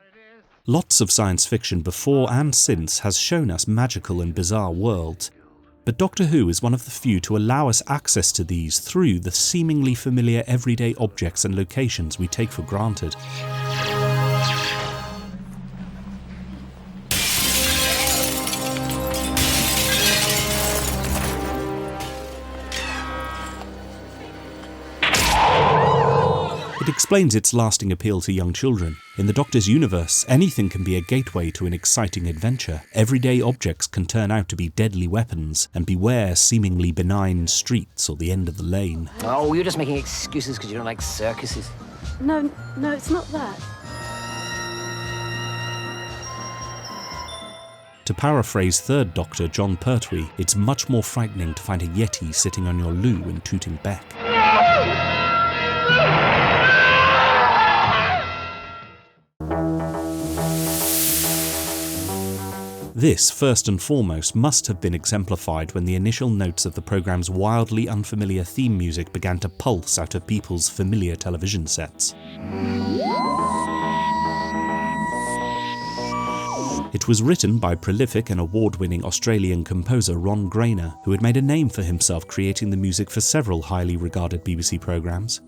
Lots of science fiction before and since has shown us magical and bizarre worlds, but Doctor Who is one of the few to allow us access to these through the seemingly familiar everyday objects and locations we take for granted. It explains its lasting appeal to young children. In the Doctor's universe, anything can be a gateway to an exciting adventure. Everyday objects can turn out to be deadly weapons, and beware seemingly benign streets or the end of the lane. Oh, you're just making excuses because you don't like circuses. No, it's not that. To paraphrase third Doctor John Pertwee, it's much more frightening to find a Yeti sitting on your loo and tooting back. This, first and foremost, must have been exemplified when the initial notes of the programme's wildly unfamiliar theme music began to pulse out of people's familiar television sets. It was written by prolific and award-winning Australian composer Ron Grainer, who had made a name for himself creating the music for several highly regarded BBC programmes.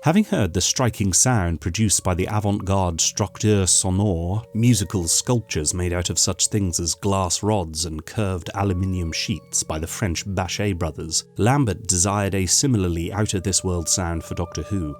Having heard the striking sound produced by the avant-garde Structure Sonore, musical sculptures made out of such things as glass rods and curved aluminium sheets by the French Bachet brothers, Lambert desired a similarly out-of-this-world sound for Doctor Who.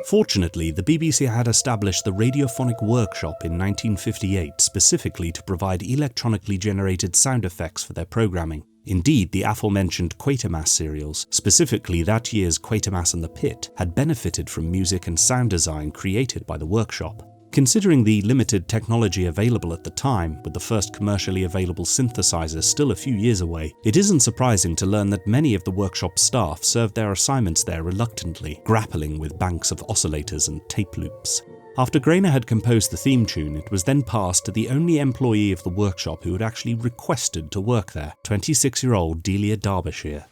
Fortunately, the BBC had established the Radiophonic Workshop in 1958 specifically to provide electronically generated sound effects for their programming. Indeed, the aforementioned Quatermass serials, specifically that year's Quatermass and the Pit, had benefited from music and sound design created by the workshop. Considering the limited technology available at the time, with the first commercially available synthesizers still a few years away, it isn't surprising to learn that many of the workshop staff served their assignments there reluctantly, grappling with banks of oscillators and tape loops. After Grainer had composed the theme tune, it was then passed to the only employee of the workshop who had actually requested to work there, 26-year-old Delia Derbyshire.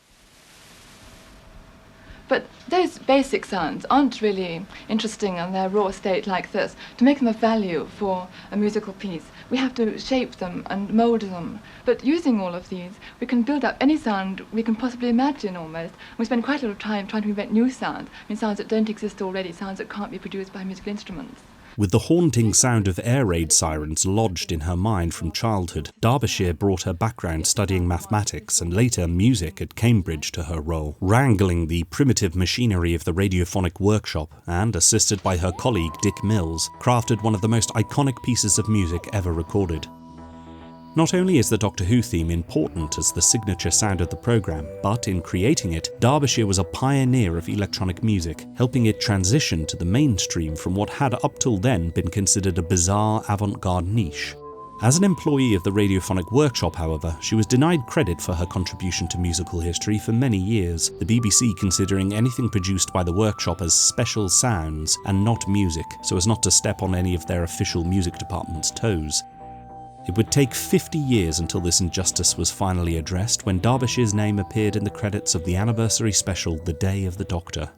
But those basic sounds aren't really interesting in their raw state like this. To make them of value for a musical piece, we have to shape them and mould them. But using all of these, we can build up any sound we can possibly imagine almost. We spend quite a lot of time trying to invent new sounds. I mean, sounds that don't exist already, sounds that can't be produced by musical instruments. With the haunting sound of air raid sirens lodged in her mind from childhood, Derbyshire brought her background studying mathematics and later music at Cambridge to her role, wrangling the primitive machinery of the Radiophonic Workshop and, assisted by her colleague Dick Mills, crafted one of the most iconic pieces of music ever recorded. Not only is the Doctor Who theme important as the signature sound of the programme, but in creating it, Derbyshire was a pioneer of electronic music, helping it transition to the mainstream from what had up till then been considered a bizarre avant-garde niche. As an employee of the Radiophonic Workshop, however, she was denied credit for her contribution to musical history for many years, the BBC considering anything produced by the workshop as special sounds and not music, so as not to step on any of their official music department's toes. It would take 50 years until this injustice was finally addressed when Derbyshire's name appeared in the credits of the anniversary special The Day of the Doctor.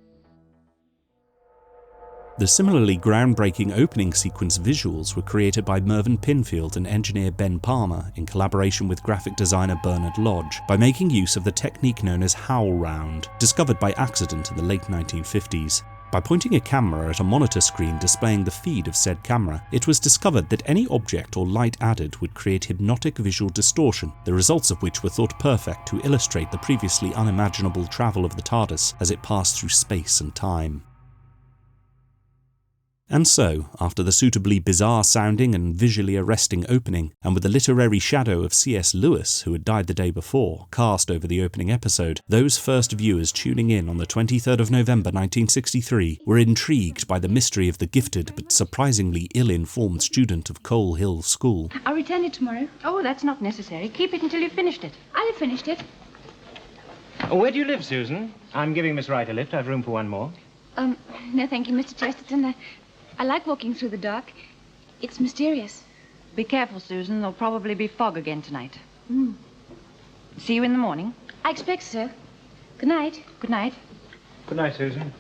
The similarly groundbreaking opening sequence visuals were created by Mervyn Pinfield and engineer Ben Palmer in collaboration with graphic designer Bernard Lodge by making use of the technique known as HowlRound, discovered by accident in the late 1950s. By pointing a camera at a monitor screen displaying the feed of said camera, it was discovered that any object or light added would create hypnotic visual distortion, the results of which were thought perfect to illustrate the previously unimaginable travel of the TARDIS as it passed through space and time. And so, after the suitably bizarre-sounding and visually arresting opening, and with the literary shadow of C.S. Lewis, who had died the day before, cast over the opening episode, those first viewers tuning in on the 23rd of November 1963 were intrigued by the mystery of the gifted but surprisingly ill-informed student of Coal Hill School. I'll return it tomorrow. Oh, that's not necessary. Keep it until you've finished it. I'll have finished it. Where do you live, Susan? I'm giving Miss Wright a lift. I've room for one more. No, thank you, Mr. Chesterton. I like walking through the dark. It's mysterious. Be careful, Susan. There'll probably be fog again tonight. See you in the morning. I expect so. Good night. Good night. Good night, Susan.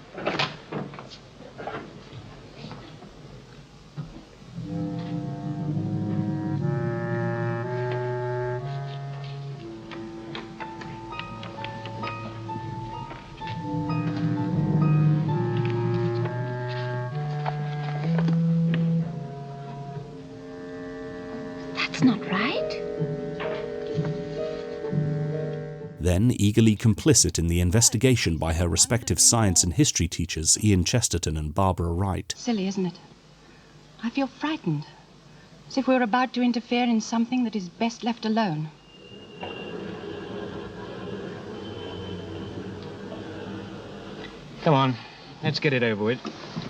That's not right. Then, eagerly complicit in the investigation by her respective science and history teachers, Ian Chesterton and Barbara Wright. Silly, isn't it? I feel frightened. As if we were about to interfere in something that is best left alone. Come on, let's get it over with.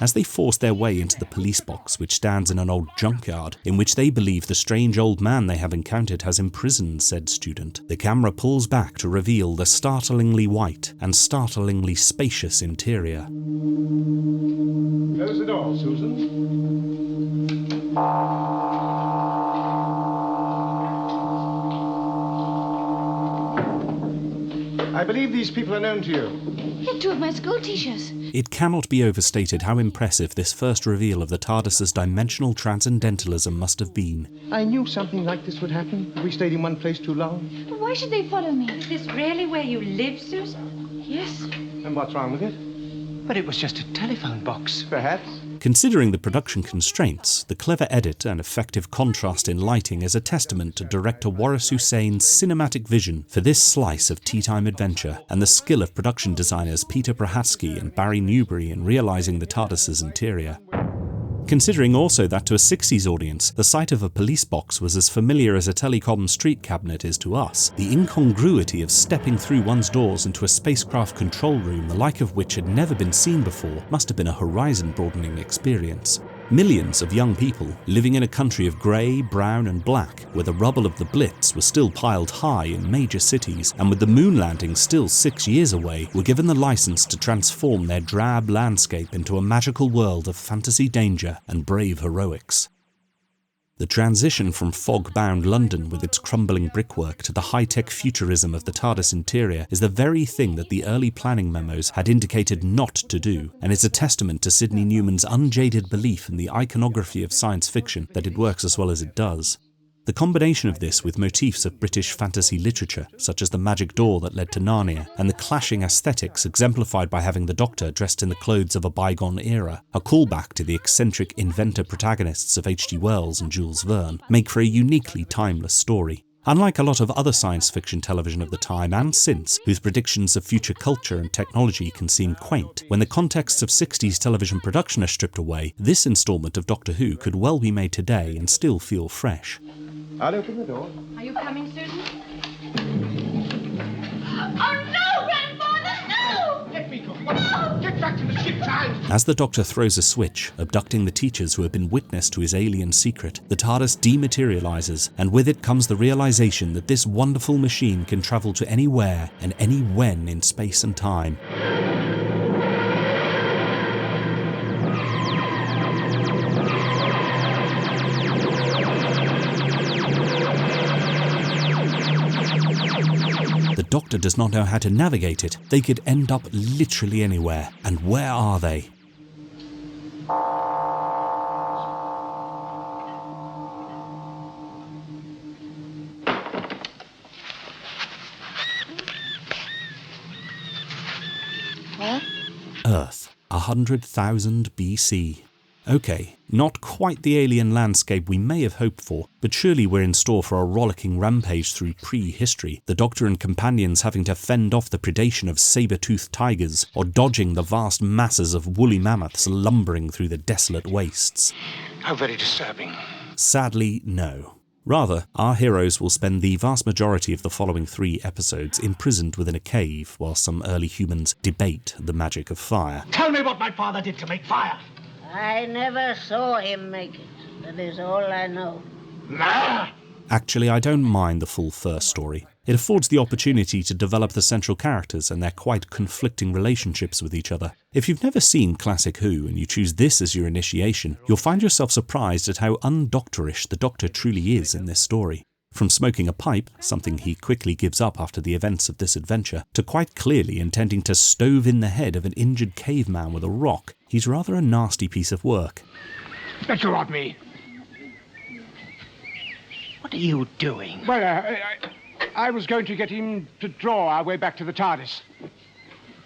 As they force their way into the police box, which stands in an old junkyard, in which they believe the strange old man they have encountered has imprisoned said student, the camera pulls back to reveal the startlingly white and startlingly spacious interior. Close the door, Susan. I believe these people are known to you. They're two of my school teachers. It cannot be overstated how impressive this first reveal of the TARDIS's dimensional transcendentalism must have been. I knew something like this would happen if we stayed in one place too long. But why should they follow me? Is this really where you live, Susan? Yes. And what's wrong with it? But it was just a telephone box. Perhaps. Considering the production constraints, the clever edit and effective contrast in lighting is a testament to director Waris Hussein's cinematic vision for this slice of tea-time adventure, and the skill of production designers Peter Prohatsky and Barry Newbury in realising the TARDIS's interior. Considering also that to a 60s audience, the sight of a police box was as familiar as a telecom street cabinet is to us, the incongruity of stepping through one's doors into a spacecraft control room the like of which had never been seen before must have been a horizon-broadening experience. Millions of young people living in a country of grey, brown and black, where the rubble of the Blitz was still piled high in major cities, and with the moon landing still 6 years away, were given the license to transform their drab landscape into a magical world of fantasy danger and brave heroics. The transition from fog-bound London with its crumbling brickwork to the high-tech futurism of the TARDIS interior is the very thing that the early planning memos had indicated not to do, and is a testament to Sidney Newman's unjaded belief in the iconography of science fiction that it works as well as it does. The combination of this with motifs of British fantasy literature, such as the magic door that led to Narnia, and the clashing aesthetics exemplified by having the Doctor dressed in the clothes of a bygone era, a callback to the eccentric inventor protagonists of H.G. Wells and Jules Verne, make for a uniquely timeless story. Unlike a lot of other science fiction television of the time and since, whose predictions of future culture and technology can seem quaint, when the contexts of 60s television production are stripped away, this instalment of Doctor Who could well be made today and still feel fresh. I'll open the door. Are you coming, Susan? Oh, no, Grandfather, no! Let me go. No! Get back to the ship, child! As the Doctor throws a switch, abducting the teachers who have been witness to his alien secret, the TARDIS dematerializes, and with it comes the realization that this wonderful machine can travel to anywhere and any when in space and time. The Doctor does not know how to navigate it. They could end up literally anywhere. And where are they? Well? Earth. 100,000 BC. Okay, not quite the alien landscape we may have hoped for, but surely we're in store for a rollicking rampage through pre-history, the Doctor and companions having to fend off the predation of saber-toothed tigers, or dodging the vast masses of woolly mammoths lumbering through the desolate wastes. How very disturbing. Sadly, no. Rather, our heroes will spend the vast majority of the following 3 episodes imprisoned within a cave while some early humans debate the magic of fire. Tell me what my father did to make fire. I never saw him make it. That is all I know. Actually, I don't mind the full first story. It affords the opportunity to develop the central characters and their quite conflicting relationships with each other. If you've never seen Classic Who and you choose this as your initiation, you'll find yourself surprised at how undoctorish the Doctor truly is in this story. From smoking a pipe, something he quickly gives up after the events of this adventure, to quite clearly intending to stove in the head of an injured caveman with a rock, he's rather a nasty piece of work. Let go of me. What are you doing? Well, I was going to get him to draw our way back to the TARDIS.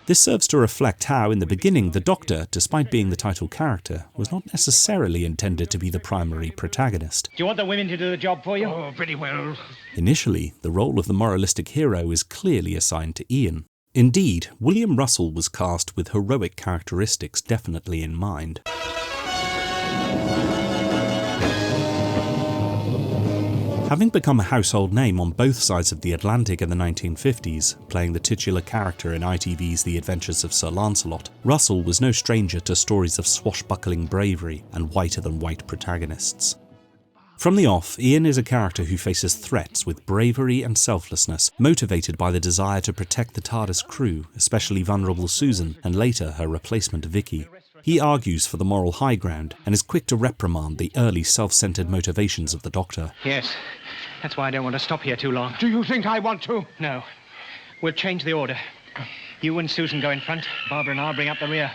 This serves to reflect how, in the beginning, the Doctor, despite being the title character, was not necessarily intended to be the primary protagonist. Do you want the women to do the job for you? Oh, pretty well. Initially, the role of the moralistic hero is clearly assigned to Ian. Indeed, William Russell was cast with heroic characteristics definitely in mind. Having become a household name on both sides of the Atlantic in the 1950s, playing the titular character in ITV's The Adventures of Sir Lancelot, Russell was no stranger to stories of swashbuckling bravery and whiter-than-white protagonists. From the off, Ian is a character who faces threats with bravery and selflessness, motivated by the desire to protect the TARDIS crew, especially vulnerable Susan, and later her replacement Vicky. He argues for the moral high ground, and is quick to reprimand the early self-centered motivations of the Doctor. Yes, that's why I don't want to stop here too long. Do you think I want to? No. We'll change the order. You and Susan go in front, Barbara and I'll bring up the rear.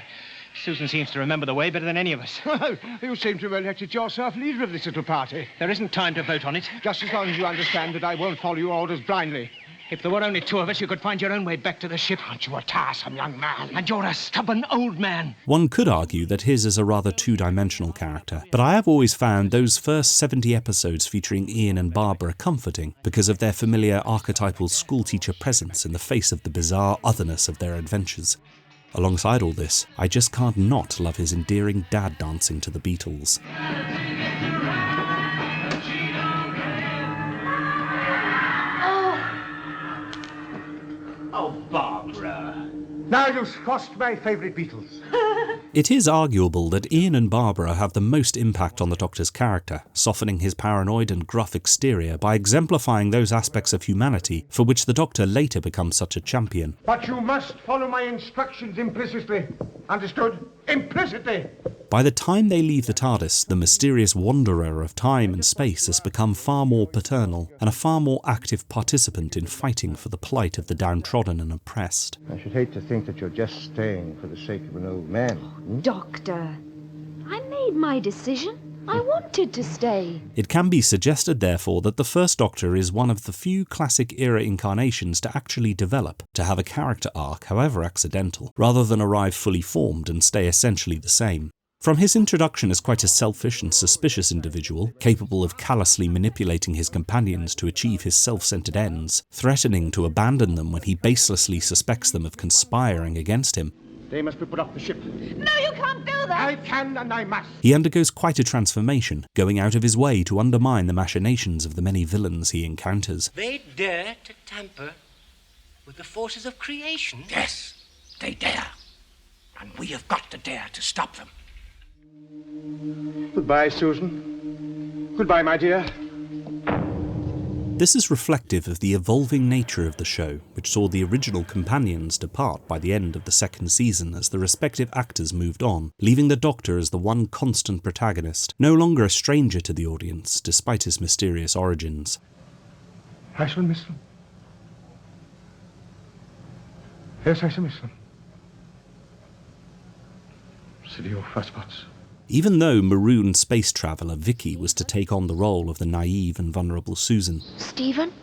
Susan seems to remember the way better than any of us. Well, you seem to have elected yourself leader of this little party. There isn't time to vote on it. Just as long as you understand that I won't follow your orders blindly. If there were only 2 of us, you could find your own way back to the ship. Aren't you a tiresome young man? And you're a stubborn old man. One could argue that his is a rather two-dimensional character, but I have always found those first 70 episodes featuring Ian and Barbara comforting because of their familiar archetypal schoolteacher presence in the face of the bizarre otherness of their adventures. Alongside all this, I just can't not love his endearing dad dancing to the Beatles. Oh, Barbara. Now you've squashed my favourite Beatles. It is arguable that Ian and Barbara have the most impact on the Doctor's character, softening his paranoid and gruff exterior by exemplifying those aspects of humanity for which the Doctor later becomes such a champion. But you must follow my instructions implicitly. Understood? Implicitly. By the time they leave the TARDIS, the mysterious wanderer of time and space has become far more paternal and a far more active participant in fighting for the plight of the downtrodden and oppressed. I should hate to think that you're just staying for the sake of an old man. Doctor, I made my decision. I wanted to stay. It can be suggested, therefore, that the First Doctor is one of the few classic-era incarnations to actually develop, to have a character arc, however accidental, rather than arrive fully formed and stay essentially the same. From his introduction as quite a selfish and suspicious individual, capable of callously manipulating his companions to achieve his self-centered ends, threatening to abandon them when he baselessly suspects them of conspiring against him, They must be put off the ship. No, you can't do that. I can and I must. he undergoes quite a transformation, going out of his way to undermine the machinations of the many villains he encounters. They dare to tamper with the forces of creation? Yes, they dare. And we have got to dare to stop them. Goodbye, Susan. Goodbye, my dear. This is reflective of the evolving nature of the show, which saw the original companions depart by the end of the second season as the respective actors moved on, leaving the Doctor as the one constant protagonist, no longer a stranger to the audience, despite his mysterious origins. I shall miss them. Yes, I shall miss them. Silly old fusspots. Even though marooned space traveller Vicky was to take on the role of the naive and vulnerable Susan, Stephen?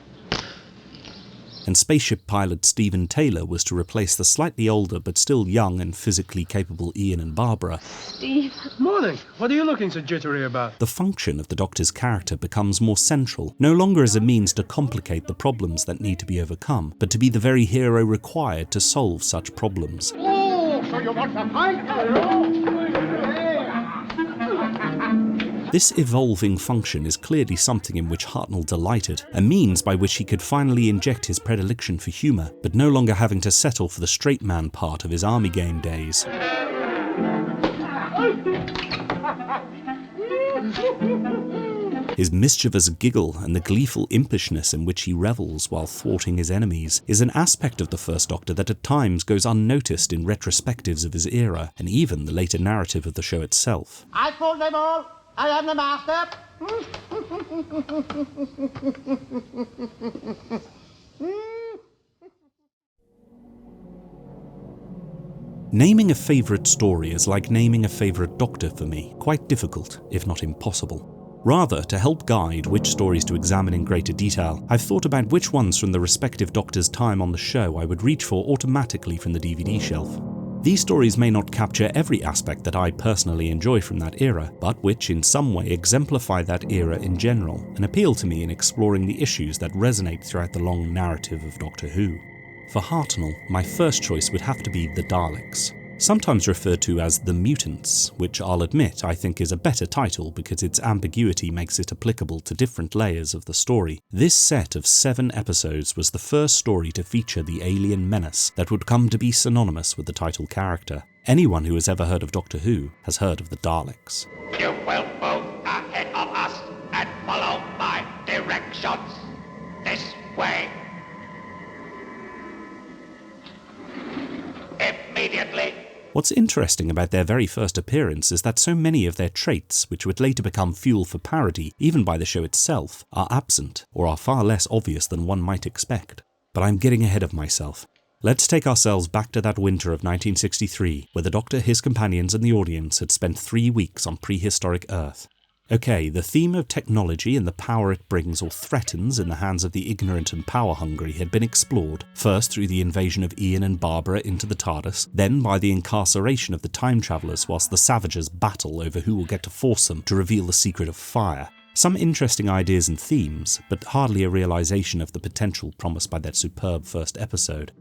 and spaceship pilot Stephen Taylor was to replace the slightly older but still young and physically capable Ian and Barbara. Steve. Morning. What are you looking so jittery about? The function of the Doctor's character becomes more central, no longer as a means to complicate the problems that need to be overcome, but to be the very hero required to solve such problems. Oh, so you want to fight? This evolving function is clearly something in which Hartnell delighted, a means by which he could finally inject his predilection for humour, but no longer having to settle for the straight man part of his army game days. His mischievous giggle and the gleeful impishness in which he revels while thwarting his enemies is an aspect of the First Doctor that at times goes unnoticed in retrospectives of his era, and even the later narrative of the show itself. I call them all. I am the master. Naming a favourite story is like naming a favourite Doctor for me, quite difficult, if not impossible. Rather, to help guide which stories to examine in greater detail, I've thought about which ones from the respective Doctor's time on the show I would reach for automatically from the DVD shelf. These stories may not capture every aspect that I personally enjoy from that era, but which in some way exemplify that era in general, and appeal to me in exploring the issues that resonate throughout the long narrative of Doctor Who. For Hartnell, my first choice would have to be the Daleks. Sometimes referred to as the Mutants, which I'll admit I think is a better title because its ambiguity makes it applicable to different layers of the story. This set of 7 episodes was the first story to feature the alien menace that would come to be synonymous with the title character. Anyone who has ever heard of Doctor Who has heard of the Daleks. You will move ahead of us and follow my directions. This way. Immediately. What's interesting about their very first appearance is that so many of their traits, which would later become fuel for parody, even by the show itself, are absent, or are far less obvious than one might expect. But I'm getting ahead of myself. Let's take ourselves back to that winter of 1963, where the Doctor, his companions and the audience had spent 3 weeks on prehistoric Earth. Okay, the theme of technology and the power it brings or threatens in the hands of the ignorant and power-hungry had been explored, first through the invasion of Ian and Barbara into the TARDIS, then by the incarceration of the time travellers whilst the Savages battle over who will get to force them to reveal the secret of fire. Some interesting ideas and themes, but hardly a realisation of the potential promised by that superb first episode.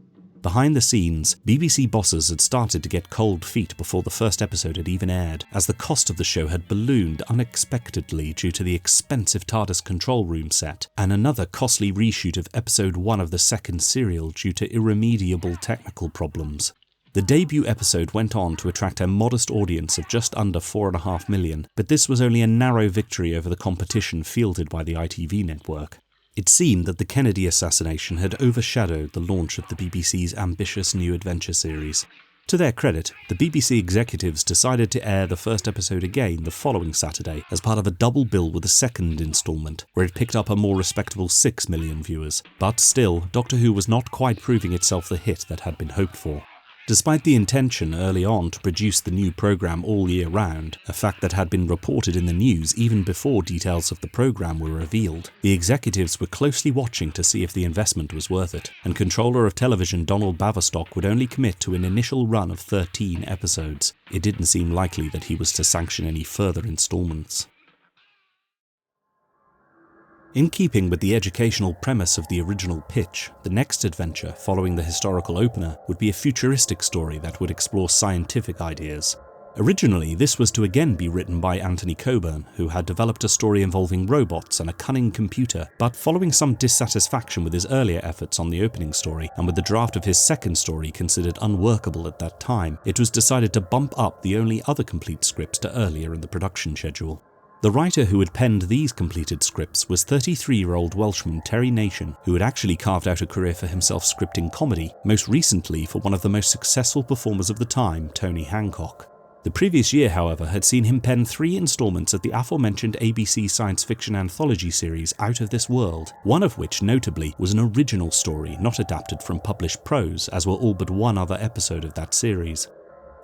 Behind the scenes, BBC bosses had started to get cold feet before the first episode had even aired, as the cost of the show had ballooned unexpectedly due to the expensive TARDIS control room set, and another costly reshoot of episode 1 of the second serial due to irremediable technical problems. The debut episode went on to attract a modest audience of just under 4.5 million, but this was only a narrow victory over the competition fielded by the ITV network. It seemed that the Kennedy assassination had overshadowed the launch of the BBC's ambitious New Adventure series. To their credit, the BBC executives decided to air the first episode again the following Saturday as part of a double bill with a second instalment, where it picked up a more respectable 6 million viewers. But still, Doctor Who was not quite proving itself the hit that had been hoped for. Despite the intention early on to produce the new programme all year round, a fact that had been reported in the news even before details of the programme were revealed, the executives were closely watching to see if the investment was worth it, and controller of television Donald Baverstock would only commit to an initial run of 13 episodes. It didn't seem likely that he was to sanction any further instalments. In keeping with the educational premise of the original pitch, the next adventure, following the historical opener, would be a futuristic story that would explore scientific ideas. Originally, this was to again be written by Anthony Coburn, who had developed a story involving robots and a cunning computer, but following some dissatisfaction with his earlier efforts on the opening story, and with the draft of his second story considered unworkable at that time, it was decided to bump up the only other complete scripts to earlier in the production schedule. The writer who had penned these completed scripts was 33-year-old Welshman Terry Nation, who had actually carved out a career for himself scripting comedy, most recently for one of the most successful performers of the time, Tony Hancock. The previous year, however, had seen him pen 3 installments of the aforementioned ABC science fiction anthology series Out of This World, one of which, notably, was an original story not adapted from published prose, as were all but one other episode of that series.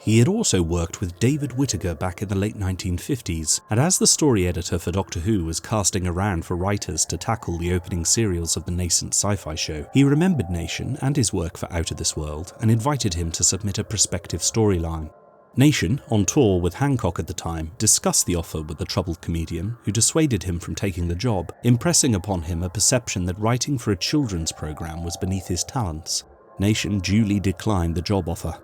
He had also worked with David Whittaker back in the late 1950s, and as the story editor for Doctor Who was casting around for writers to tackle the opening serials of the nascent sci-fi show, he remembered Nation and his work for Out of This World and invited him to submit a prospective storyline. Nation, on tour with Hancock at the time, discussed the offer with the troubled comedian, who dissuaded him from taking the job, impressing upon him a perception that writing for a children's programme was beneath his talents. Nation duly declined the job offer.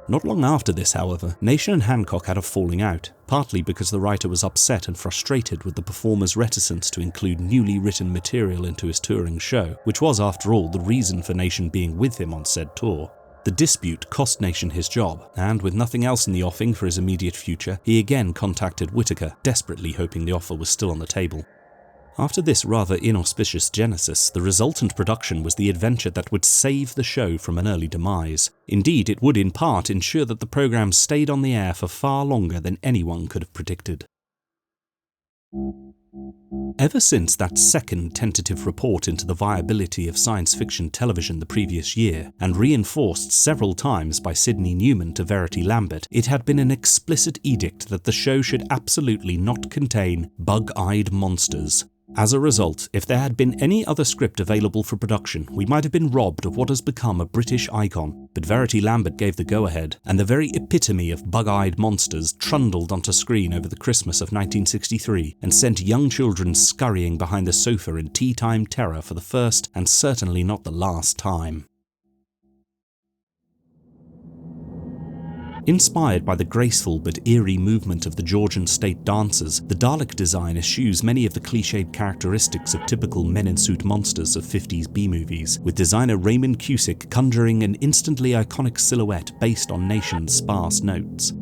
Not long after this, however, Nation and Hancock had a falling out, partly because the writer was upset and frustrated with the performer's reticence to include newly written material into his touring show, which was, after all, the reason for Nation being with him on said tour. The dispute cost Nation his job, and with nothing else in the offing for his immediate future, he again contacted Whittaker, desperately hoping the offer was still on the table. After this rather inauspicious genesis, the resultant production was the adventure that would save the show from an early demise. Indeed, it would in part ensure that the programme stayed on the air for far longer than anyone could have predicted. Ever since that second tentative report into the viability of science fiction television the previous year, and reinforced several times by Sidney Newman to Verity Lambert, it had been an explicit edict that the show should absolutely not contain bug-eyed monsters. As a result, if there had been any other script available for production, we might have been robbed of what has become a British icon, but Verity Lambert gave the go-ahead, and the very epitome of bug-eyed monsters trundled onto screen over the Christmas of 1963 and sent young children scurrying behind the sofa in tea-time terror for the first and certainly not the last time. Inspired by the graceful but eerie movement of the Georgian state dancers, the Dalek design eschews many of the cliched characteristics of typical men-in-suit monsters of 50s B-movies, with designer Raymond Cusick conjuring an instantly iconic silhouette based on Nation's sparse notes.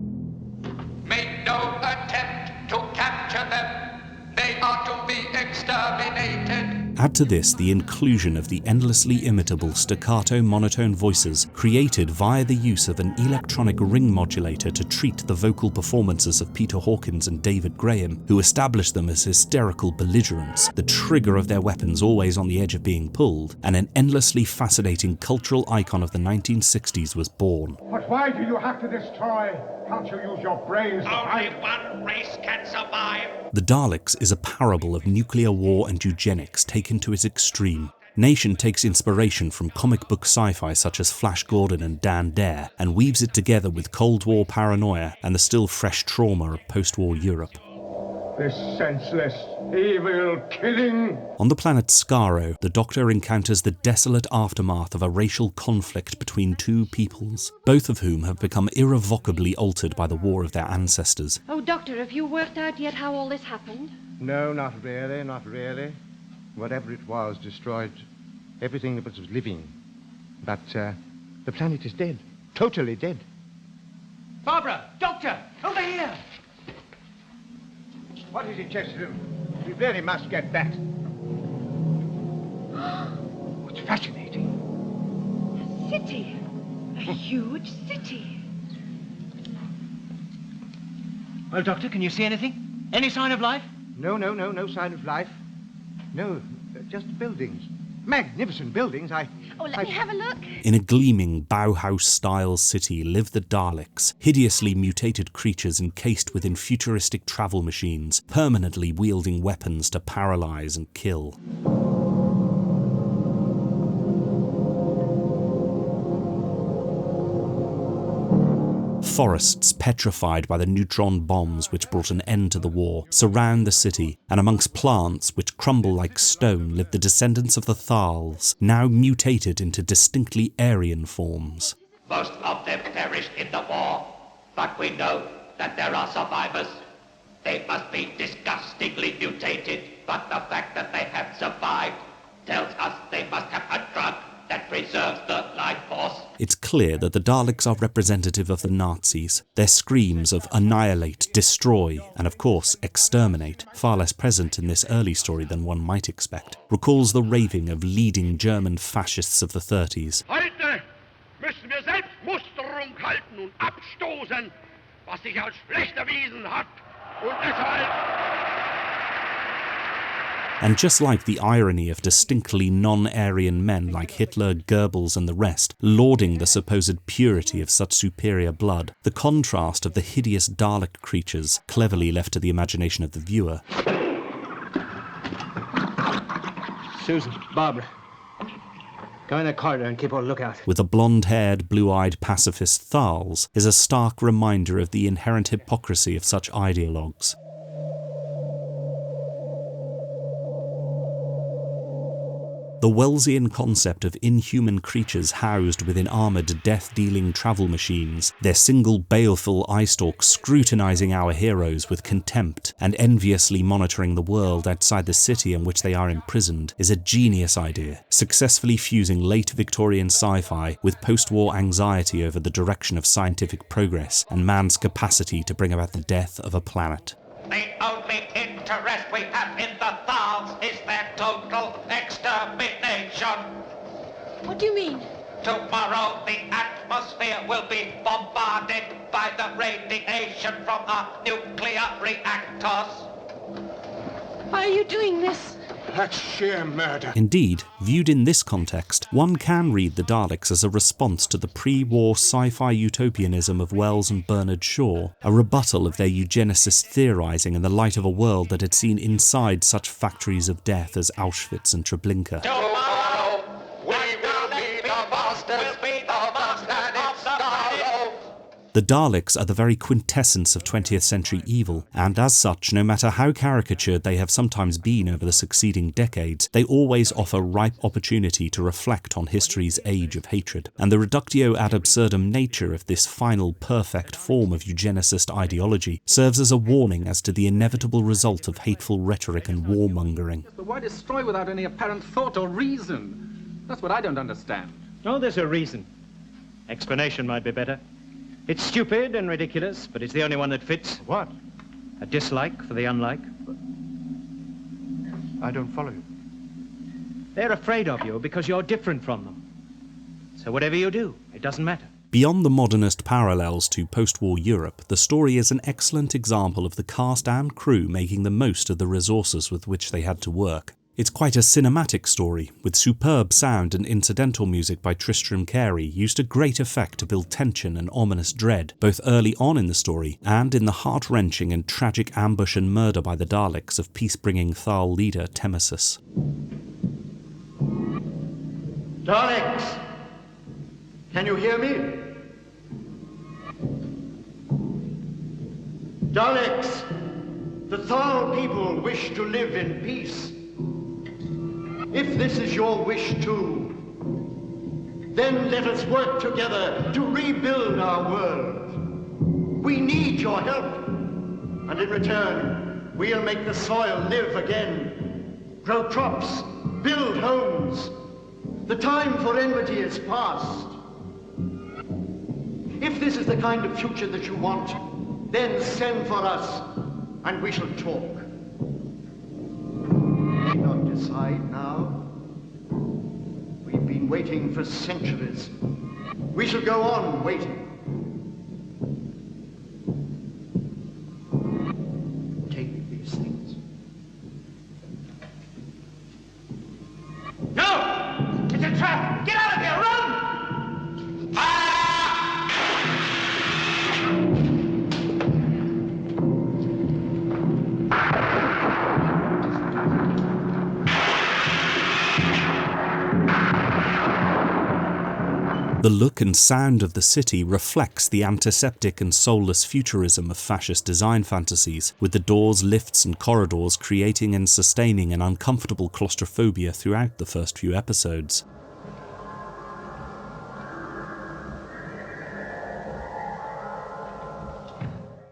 Make no attempt to capture them. They are to be exterminated. Add to this the inclusion of the endlessly imitable staccato monotone voices created via the use of an electronic ring modulator to treat the vocal performances of Peter Hawkins and David Graham, who established them as hysterical belligerents, the trigger of their weapons always on the edge of being pulled, and an endlessly fascinating cultural icon of the 1960s was born. But why do you have to destroy? Can't you use your brains? Only one race can survive. The Daleks is a parable of nuclear war and eugenics taken to its extreme. Nation takes inspiration from comic book sci-fi such as Flash Gordon and Dan Dare, and weaves it together with Cold War paranoia and the still fresh trauma of post-war Europe. This senseless, evil killing. On the planet Skaro, the Doctor encounters the desolate aftermath of a racial conflict between two peoples, both of whom have become irrevocably altered by the war of their ancestors. Oh, Doctor, have you worked out yet how all this happened? No, not really, not really. Whatever it was destroyed everything that was living. But the planet is dead. Totally dead. Barbara! Doctor! Over here! What is it, Chesterton? We really must get back. What's fascinating? A city. A huge city. Well, Doctor, can you see anything? Any sign of life? No sign of life. No, just buildings. Magnificent buildings. Oh, let me have a look. In a gleaming Bauhaus-style city live the Daleks, hideously mutated creatures encased within futuristic travel machines, permanently wielding weapons to paralyze and kill. Forests petrified by the neutron bombs which brought an end to the war surround the city, and amongst plants which crumble like stone live the descendants of the Thals, now mutated into distinctly Aryan forms. Most of them perished in the war, but we know that there are survivors. They must be disgustingly mutated, but the fact that they have survived tells us they must have a drug that preserves the life force. It's clear that the Daleks are representative of the Nazis. Their screams of annihilate, destroy, and of course exterminate, far less present in this early story than one might expect, recalls the raving of leading German fascists of the 30s. Heute müssen wir Selbstmusterung halten und abstoßen, was sich als schlecht erwiesen hat. Und deshalb... And just like the irony of distinctly non-Aryan men like Hitler, Goebbels and the rest lauding the supposed purity of such superior blood, the contrast of the hideous Dalek creatures cleverly left to the imagination of the viewer. Susan, Barbara, go in the corridor and keep a lookout. With the blonde-haired, blue-eyed pacifist Thals is a stark reminder of the inherent hypocrisy of such ideologues. The Wellesian concept of inhuman creatures housed within armoured death-dealing travel machines, their single baleful eye-stalks scrutinising our heroes with contempt and enviously monitoring the world outside the city in which they are imprisoned, is a genius idea, successfully fusing late Victorian sci-fi with post-war anxiety over the direction of scientific progress and man's capacity to bring about the death of a planet. The only interest we have in the Thals is their total extermination. What do you mean? Tomorrow the atmosphere will be bombarded by the radiation from our nuclear reactors. Why are you doing this? That's sheer murder. Indeed, viewed in this context, one can read the Daleks as a response to the pre-war sci-fi utopianism of Wells and Bernard Shaw, a rebuttal of their eugenicist theorising in the light of a world that had seen inside such factories of death as Auschwitz and Treblinka. Tomorrow we will be the masters of sorrow. The Daleks are the very quintessence of 20th century evil, and as such, no matter how caricatured they have sometimes been over the succeeding decades, they always offer ripe opportunity to reflect on history's age of hatred. And the reductio ad absurdum nature of this final perfect form of eugenicist ideology serves as a warning as to the inevitable result of hateful rhetoric and warmongering. But why destroy without any apparent thought or reason? That's what I don't understand. Oh, there's a reason. Explanation might be better. It's stupid and ridiculous, but it's the only one that fits. What? A dislike for the unlike. I don't follow you. They're afraid of you because you're different from them. So whatever you do, it doesn't matter. Beyond the modernist parallels to post-war Europe, the story is an excellent example of the cast and crew making the most of the resources with which they had to work. It's quite a cinematic story, with superb sound and incidental music by Tristram Carey used to great effect to build tension and ominous dread, both early on in the story and in the heart-wrenching and tragic ambush and murder by the Daleks of peace-bringing Thal leader Temesis. Daleks! Can you hear me? Daleks! The Thal people wish to live in peace. If this is your wish too, then let us work together to rebuild our world. We need your help, and in return, we'll make the soil live again, grow crops, build homes. The time for enmity is past. If this is the kind of future that you want, then send for us, and we shall talk. We not decide now. We've been waiting for centuries. We shall go on waiting. Take these things. No! It's a trap! Get out of here! Run! The look and sound of the city reflects the antiseptic and soulless futurism of fascist design fantasies, with the doors, lifts and corridors creating and sustaining an uncomfortable claustrophobia throughout the first few episodes.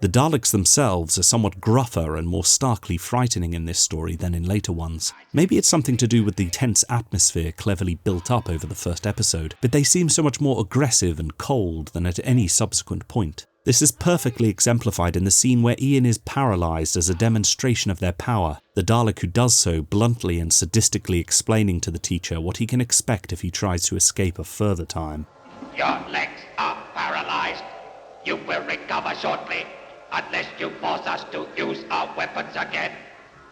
The Daleks themselves are somewhat gruffer and more starkly frightening in this story than in later ones. Maybe it's something to do with the tense atmosphere cleverly built up over the first episode, but they seem so much more aggressive and cold than at any subsequent point. This is perfectly exemplified in the scene where Ian is paralysed as a demonstration of their power, the Dalek who does so bluntly and sadistically explaining to the teacher what he can expect if he tries to escape a further time. Your legs are paralysed. You will recover shortly, unless you force us to use our weapons again.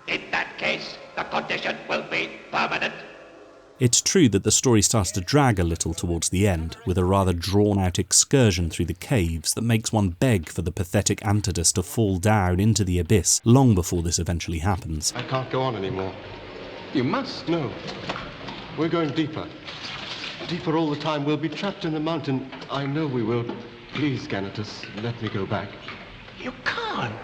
In that case, the condition will be permanent. It's true that the story starts to drag a little towards the end, with a rather drawn-out excursion through the caves that makes one beg for the pathetic Antodus to fall down into the abyss long before this eventually happens. I can't go on anymore. You must. No. We're going deeper. Deeper all the time. We'll be trapped in the mountain. I know we will. Please, Ganatus, let me go back. You can't.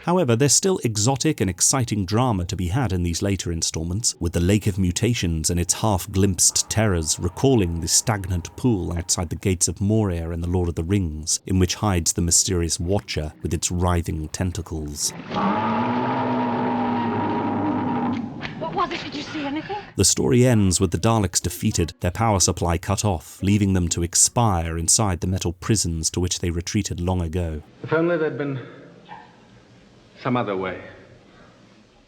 However, there's still exotic and exciting drama to be had in these later installments, with the Lake of Mutations and its half-glimpsed terrors recalling the stagnant pool outside the gates of Moria in The Lord of the Rings, in which hides the mysterious Watcher with its writhing tentacles. What was it? Did you see anything? The story ends with the Daleks defeated, their power supply cut off, leaving them to expire inside the metal prisons to which they retreated long ago. If only there'd been some other way.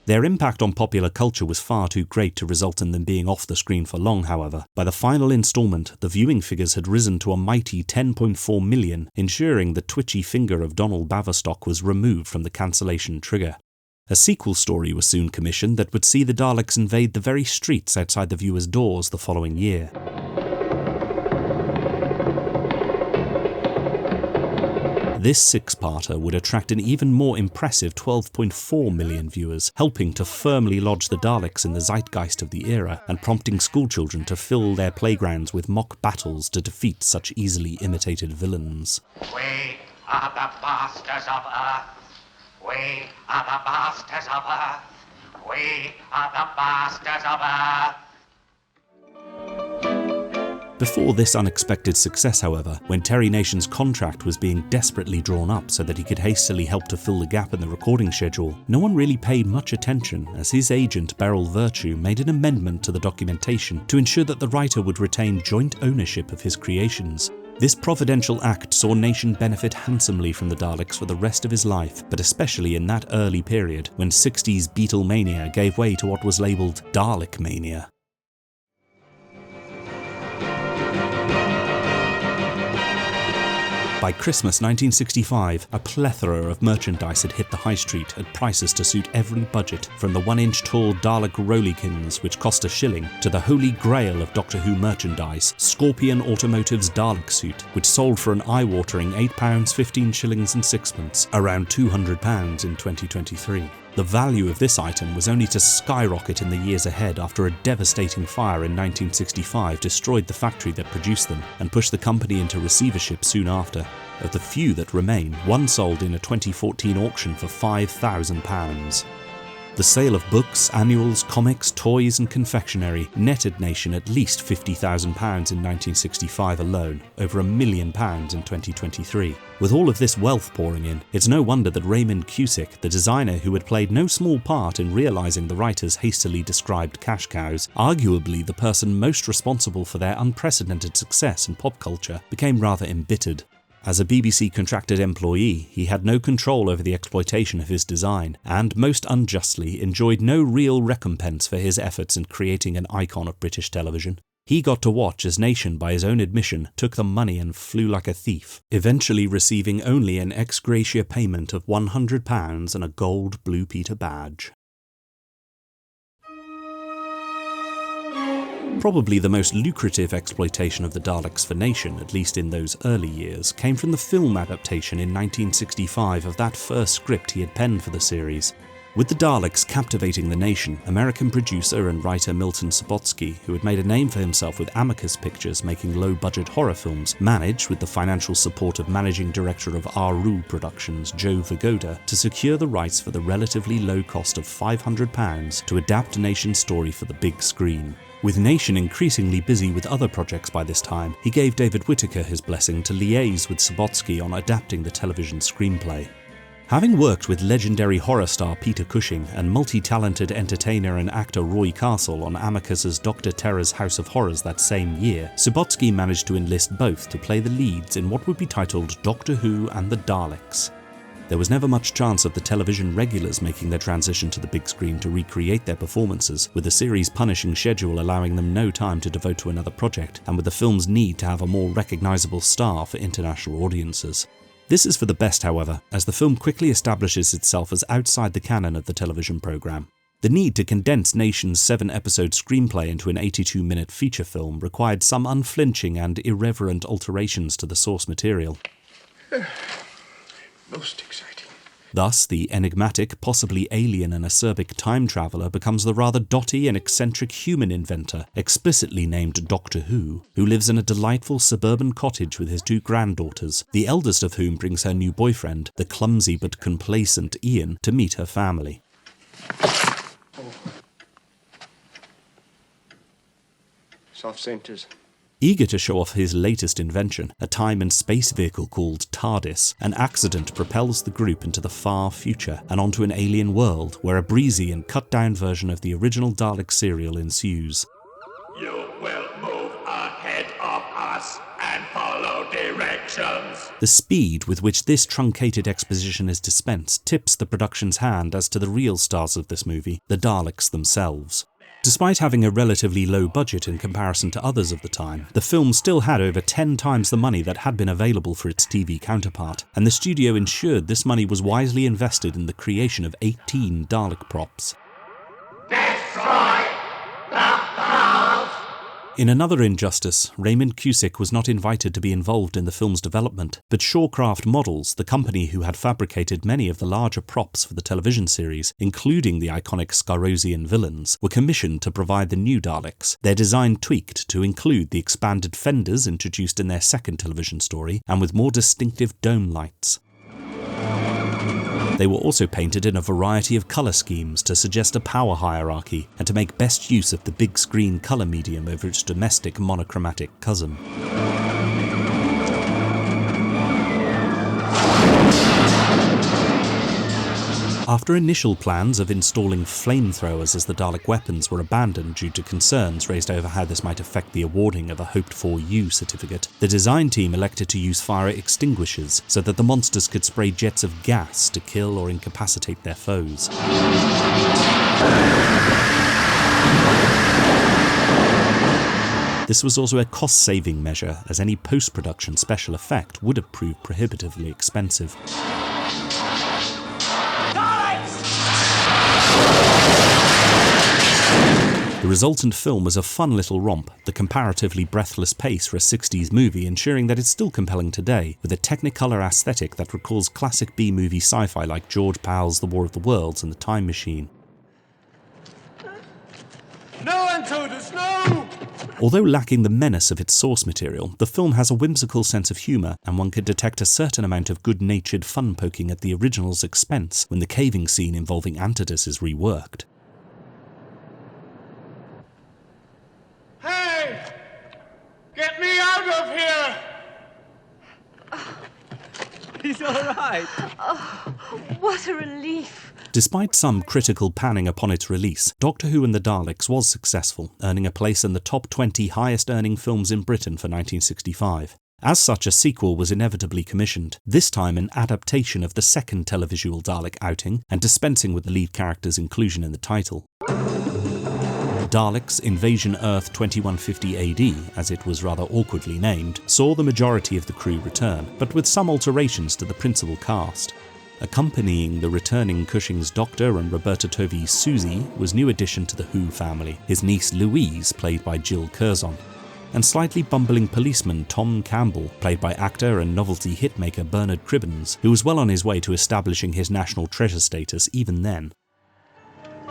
Their impact on popular culture was far too great to result in them being off the screen for long, however. By the final instalment, the viewing figures had risen to a mighty 10.4 million, ensuring the twitchy finger of Donald Baverstock was removed from the cancellation trigger. A sequel story was soon commissioned that would see the Daleks invade the very streets outside the viewer's doors the following year. This six-parter would attract an even more impressive 12.4 million viewers, helping to firmly lodge the Daleks in the zeitgeist of the era and prompting schoolchildren to fill their playgrounds with mock battles to defeat such easily imitated villains. We are the masters of Earth. We are the masters of Earth. We are the masters of Earth. Before this unexpected success, however, when Terry Nation's contract was being desperately drawn up so that he could hastily help to fill the gap in the recording schedule, no one really paid much attention, as his agent Beryl Virtue made an amendment to the documentation to ensure that the writer would retain joint ownership of his creations. This providential act saw Nation benefit handsomely from the Daleks for the rest of his life, but especially in that early period when 60s Beatlemania gave way to what was labelled Dalek Mania. By Christmas 1965, a plethora of merchandise had hit the high street at prices to suit every budget, from the 1-inch tall Dalek Rollikins, which cost £1, to the holy grail of Doctor Who merchandise, Scorpion Automotive's Dalek suit, which sold for an eye-watering £8, 15 shillings and sixpence, around £200 in 2023. The value of this item was only to skyrocket in the years ahead after a devastating fire in 1965 destroyed the factory that produced them and pushed the company into receivership soon after. Of the few that remain, one sold in a 2014 auction for £5,000. The sale of books, annuals, comics, toys and confectionery netted Nation at least £50,000 in 1965 alone, over £1 million in 2023. With all of this wealth pouring in, it's no wonder that Raymond Cusick, the designer who had played no small part in realising the writer's hastily described cash cows, arguably the person most responsible for their unprecedented success in pop culture, became rather embittered. As a BBC contracted employee, he had no control over the exploitation of his design, and most unjustly enjoyed no real recompense for his efforts in creating an icon of British television. He got to watch as Nation, by his own admission, took the money and flew like a thief, eventually receiving only an ex gratia payment of £100 and a gold Blue Peter badge. Probably the most lucrative exploitation of the Daleks for Nation, at least in those early years, came from the film adaptation in 1965 of that first script he had penned for the series. With the Daleks captivating the Nation, American producer and writer Milton Subotsky, who had made a name for himself with Amicus Pictures making low-budget horror films, managed, with the financial support of managing director of Aru Productions Joe Vigoda, to secure the rights for the relatively low cost of £500 to adapt Nation's story for the big screen. With Nation increasingly busy with other projects by this time, he gave David Whittaker his blessing to liaise with Subotsky on adapting the television screenplay. Having worked with legendary horror star Peter Cushing and multi-talented entertainer and actor Roy Castle on Amicus's Dr. Terror's House of Horrors that same year, Subotsky managed to enlist both to play the leads in what would be titled Doctor Who and the Daleks. There was never much chance of the television regulars making their transition to the big screen to recreate their performances, with the series' punishing schedule allowing them no time to devote to another project, and with the film's need to have a more recognisable star for international audiences. This is for the best, however, as the film quickly establishes itself as outside the canon of the television programme. The need to condense Nation's 7-episode screenplay into an 82-minute feature film required some unflinching and irreverent alterations to the source material. Most exciting. Thus, the enigmatic, possibly alien and acerbic time traveller becomes the rather dotty and eccentric human inventor, explicitly named Doctor Who lives in a delightful suburban cottage with his 2 granddaughters, the eldest of whom brings her new boyfriend, the clumsy but complacent Ian, to meet her family. Soft centres. Eager to show off his latest invention, a time and space vehicle called TARDIS, an accident propels the group into the far future and onto an alien world where a breezy and cut-down version of the original Dalek serial ensues. You will move ahead of us and follow directions. The speed with which this truncated exposition is dispensed tips the production's hand as to the real stars of this movie, the Daleks themselves. Despite having a relatively low budget in comparison to others of the time, the film still had over 10 times the money that had been available for its TV counterpart, and the studio ensured this money was wisely invested in the creation of 18 Dalek props. Destroy the house! In another injustice, Raymond Cusick was not invited to be involved in the film's development, but Shawcraft Models, the company who had fabricated many of the larger props for the television series, including the iconic Scarosian villains, were commissioned to provide the new Daleks, their design tweaked to include the expanded fenders introduced in their second television story, and with more distinctive dome lights. They were also painted in a variety of colour schemes to suggest a power hierarchy and to make best use of the big screen colour medium over its domestic monochromatic cousin. After initial plans of installing flamethrowers as the Dalek weapons were abandoned due to concerns raised over how this might affect the awarding of a hoped-for U certificate, the design team elected to use fire extinguishers so that the monsters could spray jets of gas to kill or incapacitate their foes. This was also a cost-saving measure, as any post-production special effect would have proved prohibitively expensive. The resultant film was a fun little romp, the comparatively breathless pace for a 60s movie ensuring that it's still compelling today, with a Technicolor aesthetic that recalls classic B-movie sci-fi like George Powell's The War of the Worlds and The Time Machine. No, Antodus, no! Although lacking the menace of its source material, the film has a whimsical sense of humour, and one could detect a certain amount of good-natured fun poking at the original's expense when the caving scene involving Antodus is reworked. Hey! Get me out of here! He's all right. Oh, what a relief. Despite some critical panning upon its release, Doctor Who and the Daleks was successful, earning a place in the top 20 highest-earning films in Britain for 1965. As such, a sequel was inevitably commissioned, this time an adaptation of the second televisual Dalek outing, and dispensing with the lead character's inclusion in the title. Daleks Invasion Earth 2150 AD, as it was rather awkwardly named, saw the majority of the crew return, but with some alterations to the principal cast. Accompanying the returning Cushing's Doctor and Roberta Tovey's Susie was new addition to the Who family, his niece Louise, played by Jill Curzon, and slightly bumbling policeman Tom Campbell, played by actor and novelty hitmaker Bernard Cribbins, who was well on his way to establishing his national treasure status even then.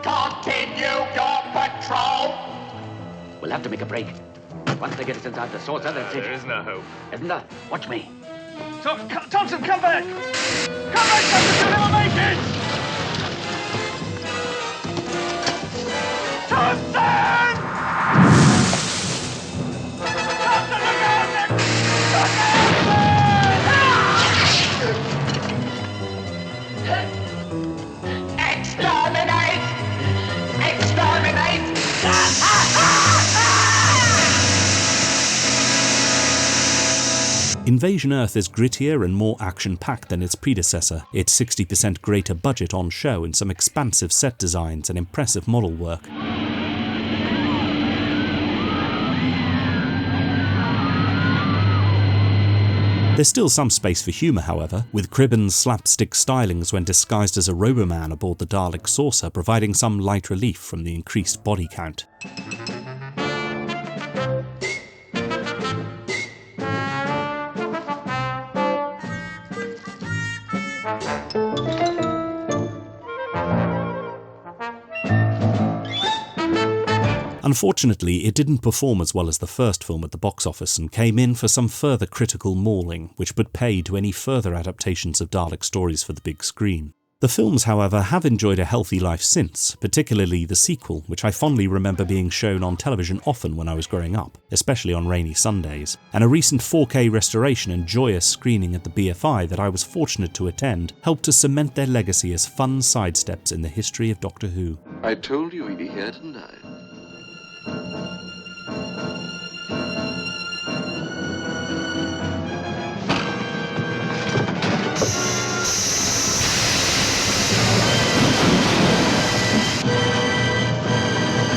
Continue your patrol! We'll have to make a break. Once they get us inside the saucer, that's it. There is no hope. Isn't there? Watch me. Thompson, come back! Come back, Thompson, you'll never make it! Thompson! Thompson, look out! Look out! Exterminate! Exterminate! Invasion Earth is grittier and more action-packed than its predecessor, its 60% greater budget on show in some expansive set designs and impressive model work. There's still some space for humour, however, with Cribben's slapstick stylings when disguised as a Roboman aboard the Dalek saucer providing some light relief from the increased body count. Unfortunately, it didn't perform as well as the first film at the box office and came in for some further critical mauling, which would pay to any further adaptations of Dalek stories for the big screen. The films, however, have enjoyed a healthy life since, particularly the sequel, which I fondly remember being shown on television often when I was growing up, especially on rainy Sundays, and a recent 4K restoration and joyous screening at the BFI that I was fortunate to attend helped to cement their legacy as fun sidesteps in the history of Doctor Who. I told you he'd be here, didn't I?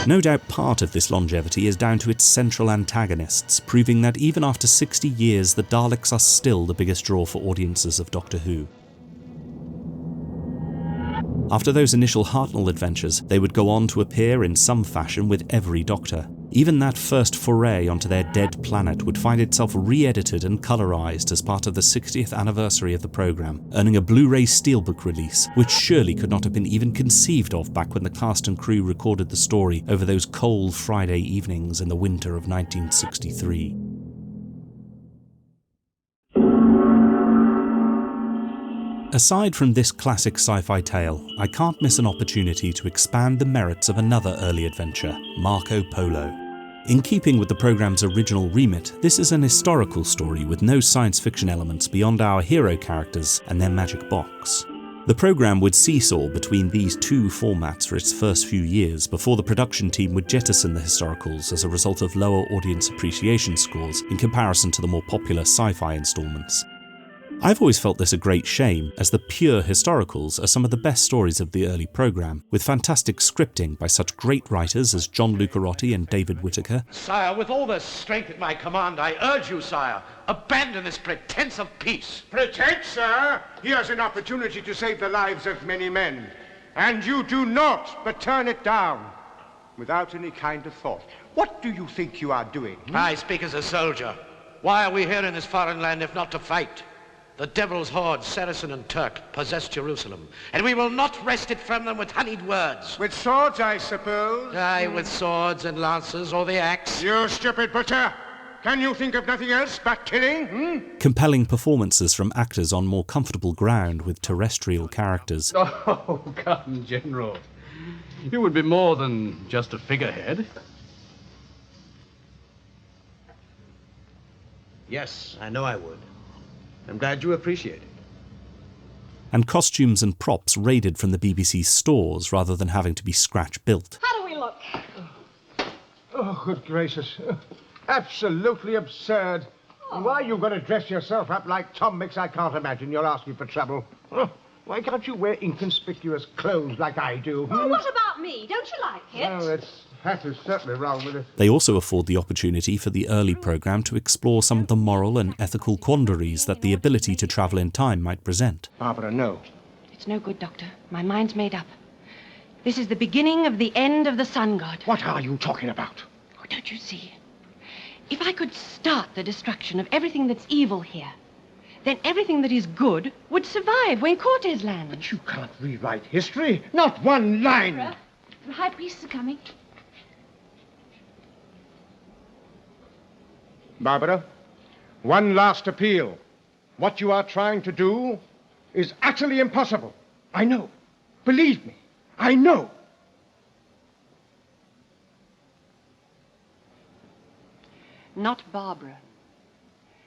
No doubt part of this longevity is down to its central antagonists, proving that even after 60 years the Daleks are still the biggest draw for audiences of Doctor Who. After those initial Hartnell adventures, they would go on to appear in some fashion with every Doctor. Even that first foray onto their dead planet would find itself re-edited and colorized as part of the 60th anniversary of the program, earning a Blu-ray Steelbook release, which surely could not have been even conceived of back when the cast and crew recorded the story over those cold Friday evenings in the winter of 1963. Aside from this classic sci-fi tale, I can't miss an opportunity to expand the merits of another early adventure, Marco Polo. In keeping with the programme's original remit, this is an historical story with no science fiction elements beyond our hero characters and their magic box. The programme would seesaw between these two formats for its first few years before the production team would jettison the historicals as a result of lower audience appreciation scores in comparison to the more popular sci-fi installments. I've always felt this a great shame, as the pure historicals are some of the best stories of the early programme, with fantastic scripting by such great writers as John Lucarotti and David Whittaker. Sire, with all the strength at my command, I urge you, sire, abandon this pretense of peace. Pretense, sir? Here's an opportunity to save the lives of many men. And you do not, but turn it down, without any kind of thought. What do you think you are doing? I speak as a soldier. Why are we here in this foreign land if not to fight? The devil's horde, Saracen and Turk, possess Jerusalem, and we will not wrest it from them with honeyed words. With swords, I suppose? Aye, with swords and lances, or the axe. You stupid butcher! Can you think of nothing else but killing? Compelling performances from actors on more comfortable ground with terrestrial characters. Oh, come, General. You would be more than just a figurehead. Yes, I know I would. I'm glad you appreciate it. And costumes and props raided from the BBC's stores rather than having to be scratch-built. How do we look? Oh, good gracious. Absolutely absurd. Why you got to dress yourself up like Tom Mix, I can't imagine. You're asking for trouble. Why can't you wear inconspicuous clothes like I do? Oh, what about me? Don't you like it? Well, that is certainly wrong with it. They also afford the opportunity for the early programme to explore some of the moral and ethical quandaries that the ability to travel in time might present. Barbara, no. It's no good, Doctor. My mind's made up. This is the beginning of the end of the Sun God. What are you talking about? Oh, don't you see? If I could start the destruction of everything that's evil here, then everything that is good would survive when Cortez lands. But you can't rewrite history. Not one line. Barbara, the High Priest is coming. Barbara, one last appeal. What you are trying to do is utterly impossible. I know. Believe me, I know. Not Barbara.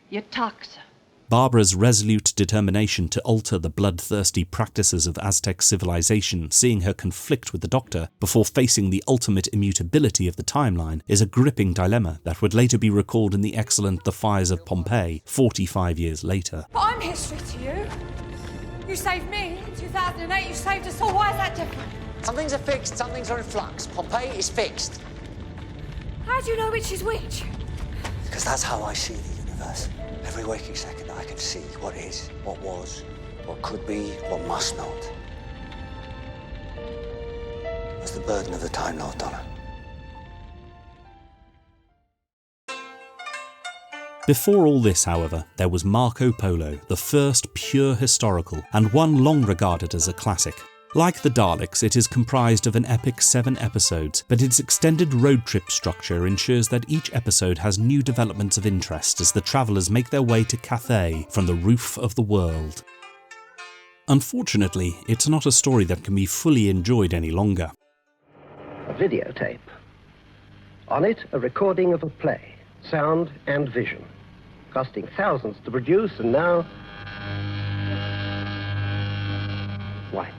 Yetaxa. Barbara's resolute determination to alter the bloodthirsty practices of Aztec civilization, seeing her conflict with the Doctor before facing the ultimate immutability of the timeline, is a gripping dilemma that would later be recalled in the excellent The Fires of Pompeii 45 years later. But I'm history to you. You saved me in 2008, you saved us all. Why is that different? Some things are fixed, some things are in flux. Pompeii is fixed. How do you know which is which? Because that's how I see the universe. Every waking second I can see what is, what was, what could be, what must not. That's the burden of the Time Lord, Donna. Before all this, however, there was Marco Polo, the first pure historical, and one long regarded as a classic. Like the Daleks, it is comprised of an epic 7 episodes, but its extended road trip structure ensures that each episode has new developments of interest as the travellers make their way to Cathay from the roof of the world. Unfortunately, it's not a story that can be fully enjoyed any longer. A videotape. On it, a recording of a play, sound and vision, costing thousands to produce and now wiped.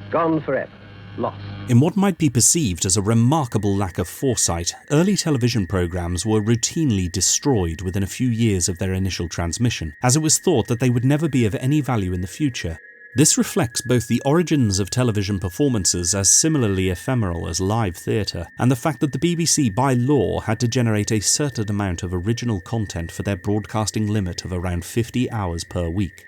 Gone forever. Lost. In what might be perceived as a remarkable lack of foresight, early television programs were routinely destroyed within a few years of their initial transmission, as it was thought that they would never be of any value in the future. This reflects both the origins of television performances as similarly ephemeral as live theatre, and the fact that the BBC by law had to generate a certain amount of original content for their broadcasting limit of around 50 hours per week.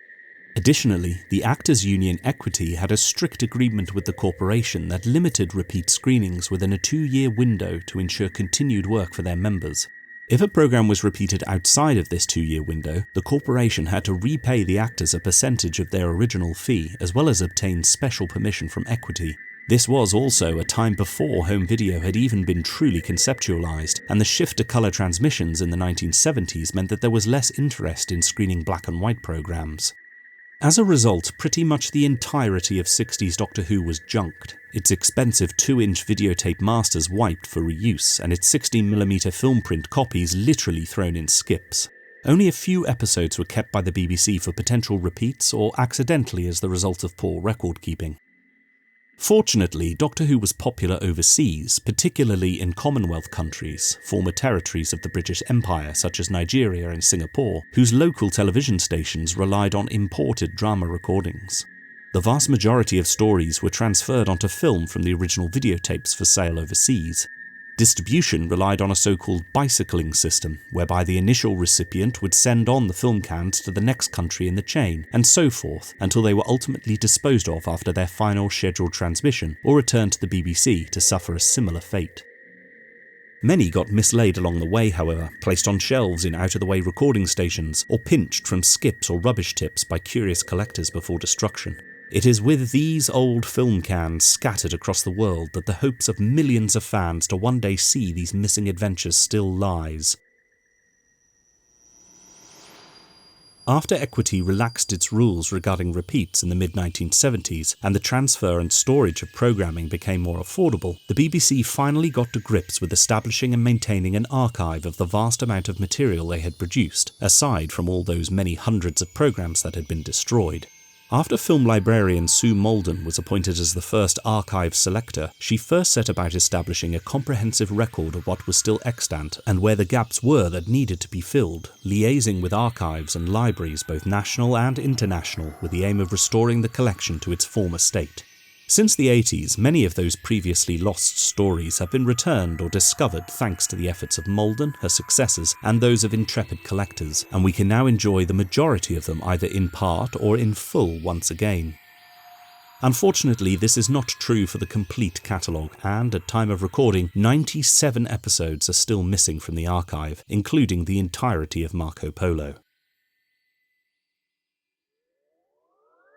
Additionally, the Actors Union Equity had a strict agreement with the corporation that limited repeat screenings within a 2-year window to ensure continued work for their members. If a programme was repeated outside of this 2-year window, the corporation had to repay the actors a percentage of their original fee, as well as obtain special permission from Equity. This was also a time before home video had even been truly conceptualised, and the shift to colour transmissions in the 1970s meant that there was less interest in screening black and white programmes. As a result, pretty much the entirety of 60s Doctor Who was junked, its expensive 2-inch videotape masters wiped for reuse, and its 16mm film print copies literally thrown in skips. Only a few episodes were kept by the BBC for potential repeats or accidentally as the result of poor record keeping. Fortunately, Doctor Who was popular overseas, particularly in Commonwealth countries, former territories of the British Empire such as Nigeria and Singapore, whose local television stations relied on imported drama recordings. The vast majority of stories were transferred onto film from the original videotapes for sale overseas. Distribution relied on a so-called bicycling system, whereby the initial recipient would send on the film cans to the next country in the chain, and so forth, until they were ultimately disposed of after their final scheduled transmission, or returned to the BBC to suffer a similar fate. Many got mislaid along the way, however, placed on shelves in out-of-the-way recording stations, or pinched from skips or rubbish tips by curious collectors before destruction. It is with these old film cans scattered across the world that the hopes of millions of fans to one day see these missing adventures still lies. After Equity relaxed its rules regarding repeats in the mid-1970s and the transfer and storage of programming became more affordable, the BBC finally got to grips with establishing and maintaining an archive of the vast amount of material they had produced, aside from all those many hundreds of programs that had been destroyed. After film librarian Sue Malden was appointed as the first archive selector, she first set about establishing a comprehensive record of what was still extant and where the gaps were that needed to be filled, liaising with archives and libraries both national and international with the aim of restoring the collection to its former state. Since the 80s, many of those previously lost stories have been returned or discovered thanks to the efforts of Malden, her successors, and those of intrepid collectors, and we can now enjoy the majority of them either in part or in full once again. Unfortunately, this is not true for the complete catalogue, and at time of recording, 97 episodes are still missing from the archive, including the entirety of Marco Polo.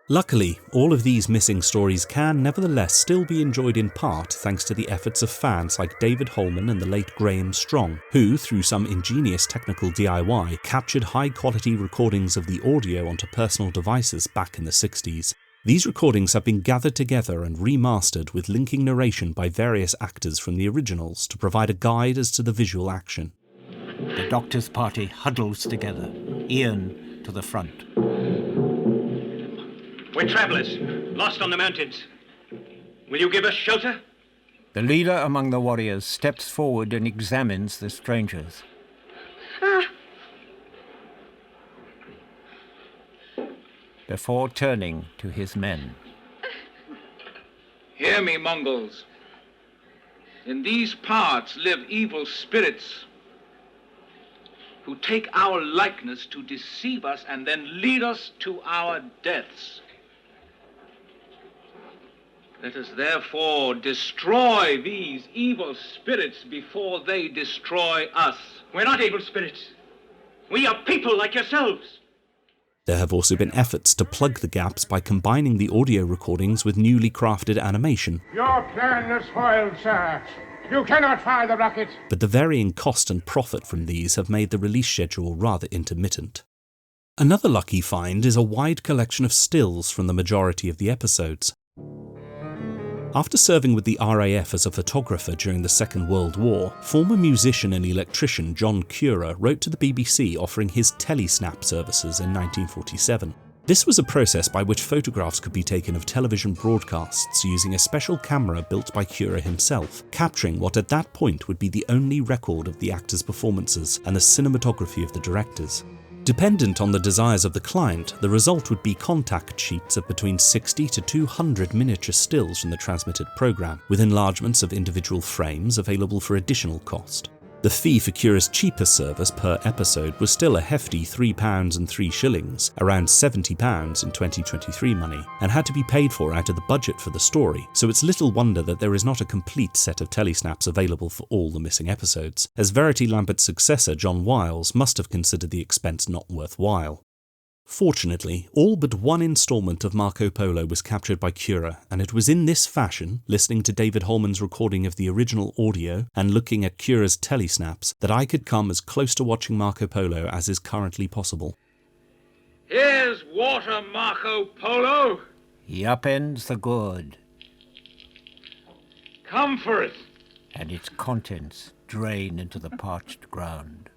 Luckily, all of these missing stories can nevertheless still be enjoyed in part thanks to the efforts of fans like David Holman and the late Graham Strong, who, through some ingenious technical DIY, captured high-quality recordings of the audio onto personal devices back in the 60s. These recordings have been gathered together and remastered with linking narration by various actors from the originals to provide a guide as to the visual action. The Doctor's party huddles together. Ian, to the front. We're travelers, lost on the mountains. Will you give us shelter? The leader among the warriors steps forward and examines the strangers. Before turning to his men. Hear me, Mongols. In these parts live evil spirits who take our likeness to deceive us and then lead us to our deaths. Let us therefore destroy these evil spirits before they destroy us. We're not evil spirits. We are people like yourselves. There have also been efforts to plug the gaps by combining the audio recordings with newly crafted animation. Your plan is foiled, sir. You cannot fire the rocket. But the varying cost and profit from these have made the release schedule rather intermittent. Another lucky find is a wide collection of stills from the majority of the episodes. After serving with the RAF as a photographer during the Second World War, former musician and electrician John Cura wrote to the BBC offering his Telesnap services in 1947. This was a process by which photographs could be taken of television broadcasts using a special camera built by Cura himself, capturing what at that point would be the only record of the actors' performances and the cinematography of the directors. Dependent on the desires of the client, the result would be contact sheets of between 60 to 200 miniature stills from the transmitted program, with enlargements of individual frames available for additional cost. The fee for Cura's cheaper service per episode was still a hefty £3.03, around £70 in 2023 money, and had to be paid for out of the budget for the story, so it's little wonder that there is not a complete set of telesnaps available for all the missing episodes, as Verity Lambert's successor John Wiles must have considered the expense not worthwhile. Fortunately, all but one instalment of Marco Polo was captured by Cura, and it was in this fashion, listening to David Holman's recording of the original audio and looking at Cura's telesnaps, that I could come as close to watching Marco Polo as is currently possible. Here's water, Marco Polo. He upends the gourd. Come for it. And its contents drain into the parched ground.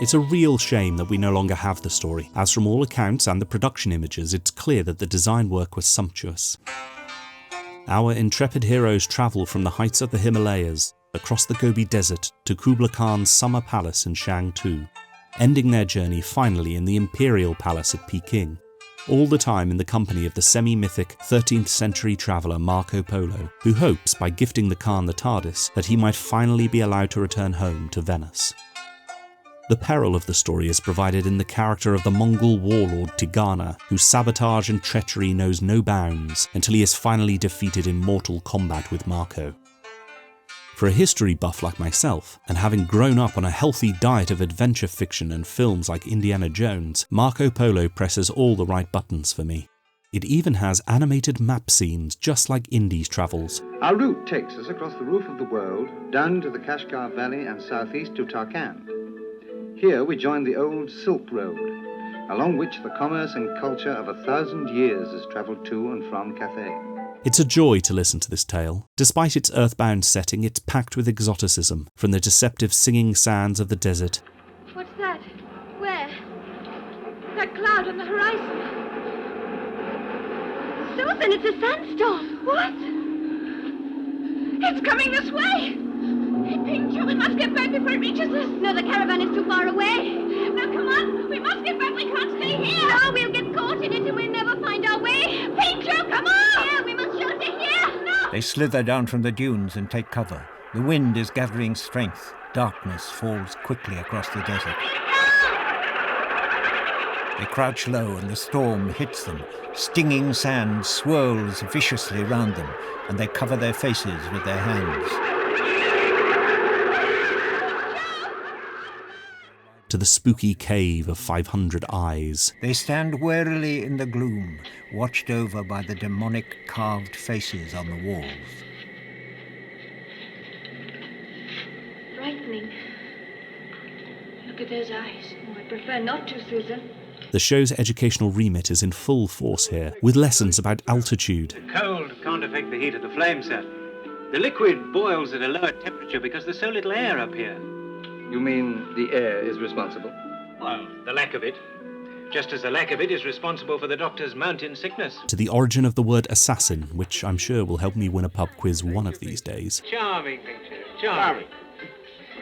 It's a real shame that we no longer have the story, as from all accounts and the production images it's clear that the design work was sumptuous. Our intrepid heroes travel from the heights of the Himalayas, across the Gobi Desert to Kubla Khan's summer palace in Shangtu, ending their journey finally in the imperial palace at Peking, all the time in the company of the semi-mythic 13th century traveller Marco Polo, who hopes by gifting the Khan the TARDIS that he might finally be allowed to return home to Venice. The peril of the story is provided in the character of the Mongol warlord Tigana, whose sabotage and treachery knows no bounds until he is finally defeated in mortal combat with Marco. For a history buff like myself, and having grown up on a healthy diet of adventure fiction and films like Indiana Jones, Marco Polo presses all the right buttons for me. It even has animated map scenes, just like Indy's travels. Our route takes us across the roof of the world, down to the Kashgar Valley and southeast to Tarkand. Here we join the old Silk Road, along which the commerce and culture of 1,000 years has travelled to and from Cathay. It's a joy to listen to this tale. Despite its earthbound setting, it's packed with exoticism, from the deceptive singing sands of the desert. What's that? Where? That cloud on the horizon. Susan, it's a sandstorm. What? It's coming this way. Pincher, we must get back before it reaches us. No, the caravan is too far away. Now, come on. We must get back. We can't stay here. No, we'll get caught in it and we'll never find our way. Pincher, come on. Here, we must shelter here. No. They slither down from the dunes and take cover. The wind is gathering strength. Darkness falls quickly across the desert. They crouch low and the storm hits them. Stinging sand swirls viciously round them, and they cover their faces with their hands. To the spooky cave of 500 eyes. They stand warily in the gloom, watched over by the demonic carved faces on the walls. Frightening. Look at those eyes. Oh, I prefer not to, Susan. The show's educational remit is in full force here, with lessons about altitude. The cold can't affect the heat of the flame, sir. The liquid boils at a lower temperature because there's so little air up here. You mean the air is responsible? Well, the lack of it. Just as the lack of it is responsible for the doctor's mountain sickness. To the origin of the word assassin, which I'm sure will help me win a pub quiz one of these days. Charming picture, charming.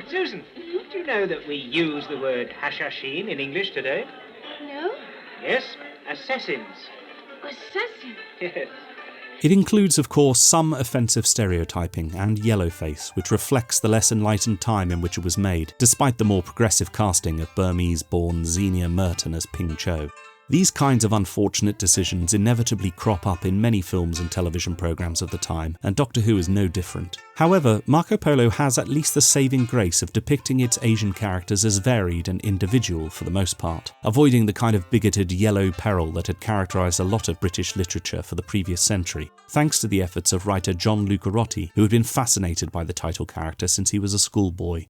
Susan, do you know that we use the word hashashin in English today? No? Yes, assassins. Assassin? Yes. It includes, of course, some offensive stereotyping and yellowface, which reflects the less enlightened time in which it was made, despite the more progressive casting of Burmese-born Xenia Merton as Ping Cho. These kinds of unfortunate decisions inevitably crop up in many films and television programs of the time, and Doctor Who is no different. However, Marco Polo has at least the saving grace of depicting its Asian characters as varied and individual for the most part, avoiding the kind of bigoted yellow peril that had characterised a lot of British literature for the previous century, thanks to the efforts of writer John Lucarotti, who had been fascinated by the title character since he was a schoolboy.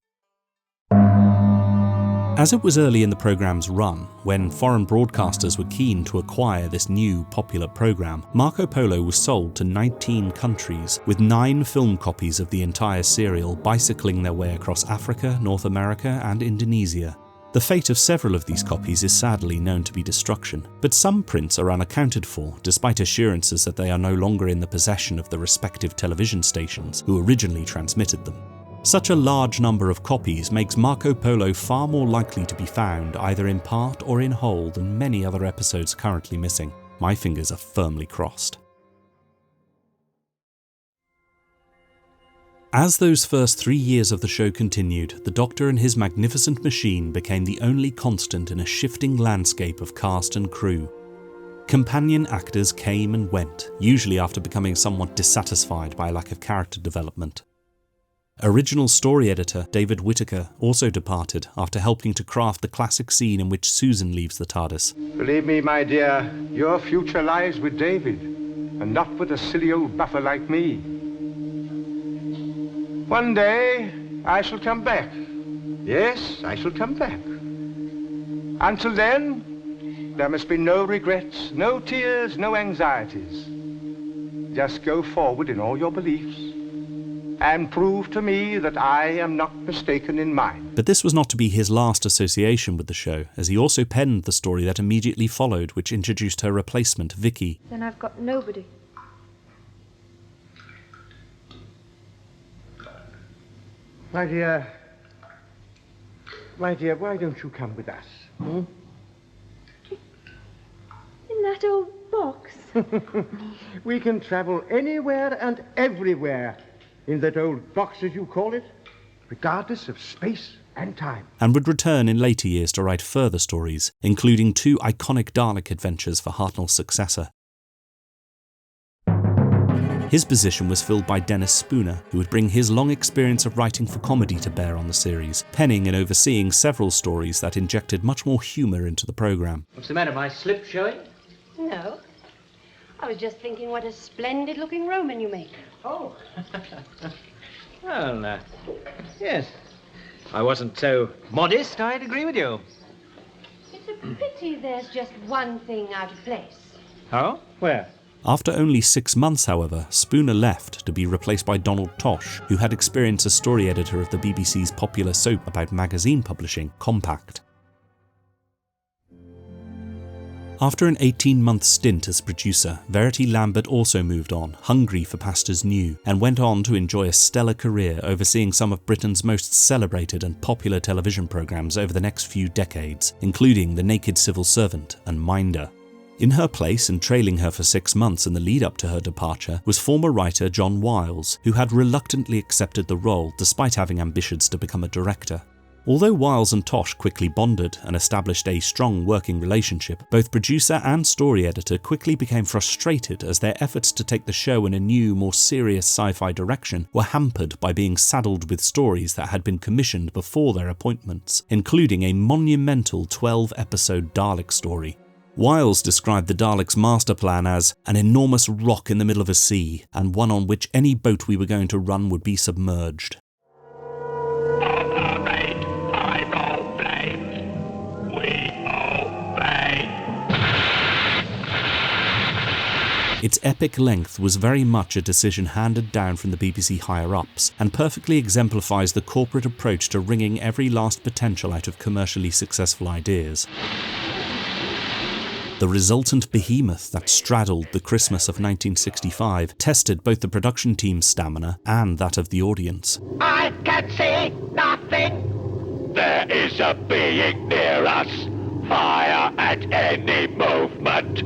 As it was early in the programme's run, when foreign broadcasters were keen to acquire this new popular programme, Marco Polo was sold to 19 countries, with 9 film copies of the entire serial bicycling their way across Africa, North America and Indonesia. The fate of several of these copies is sadly known to be destruction, but some prints are unaccounted for, despite assurances that they are no longer in the possession of the respective television stations who originally transmitted them. Such a large number of copies makes Marco Polo far more likely to be found either in part or in whole than many other episodes currently missing. My fingers are firmly crossed. As those first 3 years of the show continued, the Doctor and his magnificent machine became the only constant in a shifting landscape of cast and crew. Companion actors came and went, usually after becoming somewhat dissatisfied by a lack of character development. Original story editor David Whittaker also departed after helping to craft the classic scene in which Susan leaves the TARDIS. Believe me, my dear, your future lies with David, and not with a silly old buffer like me. One day, I shall come back. Yes, I shall come back. Until then, there must be no regrets, no tears, no anxieties. Just go forward in all your beliefs, and prove to me that I am not mistaken in mine. But this was not to be his last association with the show, as he also penned the story that immediately followed, which introduced her replacement, Vicky. Then I've got nobody. My dear, why don't you come with us? Hmm? In that old box? We can travel anywhere and everywhere in that old box, as you call it, regardless of space and time. And would return in later years to write further stories, including 2 iconic Dalek adventures for Hartnell's successor. His position was filled by Dennis Spooner, who would bring his long experience of writing for comedy to bear on the series, penning and overseeing several stories that injected much more humour into the programme. What's the matter, my slip showing? No. I was just thinking what a splendid-looking Roman you make. Oh. Well, yes. I wasn't so modest, I'd agree with you. It's a pity there's just one thing out of place. Oh? Where? After only 6 months, however, Spooner left to be replaced by Donald Tosh, who had experience as story editor of the BBC's popular soap about magazine publishing, Compact. After an 18-month stint as producer, Verity Lambert also moved on, hungry for pastures new, and went on to enjoy a stellar career overseeing some of Britain's most celebrated and popular television programmes over the next few decades, including The Naked Civil Servant and Minder. In her place and trailing her for 6 months in the lead-up to her departure was former writer John Wiles, who had reluctantly accepted the role despite having ambitions to become a director. Although Wiles and Tosh quickly bonded and established a strong working relationship, both producer and story editor quickly became frustrated as their efforts to take the show in a new, more serious sci-fi direction were hampered by being saddled with stories that had been commissioned before their appointments, including a monumental 12-episode Dalek story. Wiles described the Daleks' master plan as an enormous rock in the middle of a sea, and one on which any boat we were going to run would be submerged. Its epic length was very much a decision handed down from the BBC higher-ups, and perfectly exemplifies the corporate approach to wringing every last potential out of commercially successful ideas. The resultant behemoth that straddled the Christmas of 1965 tested both the production team's stamina and that of the audience. I can see nothing. There is a being near us. Fire at any movement.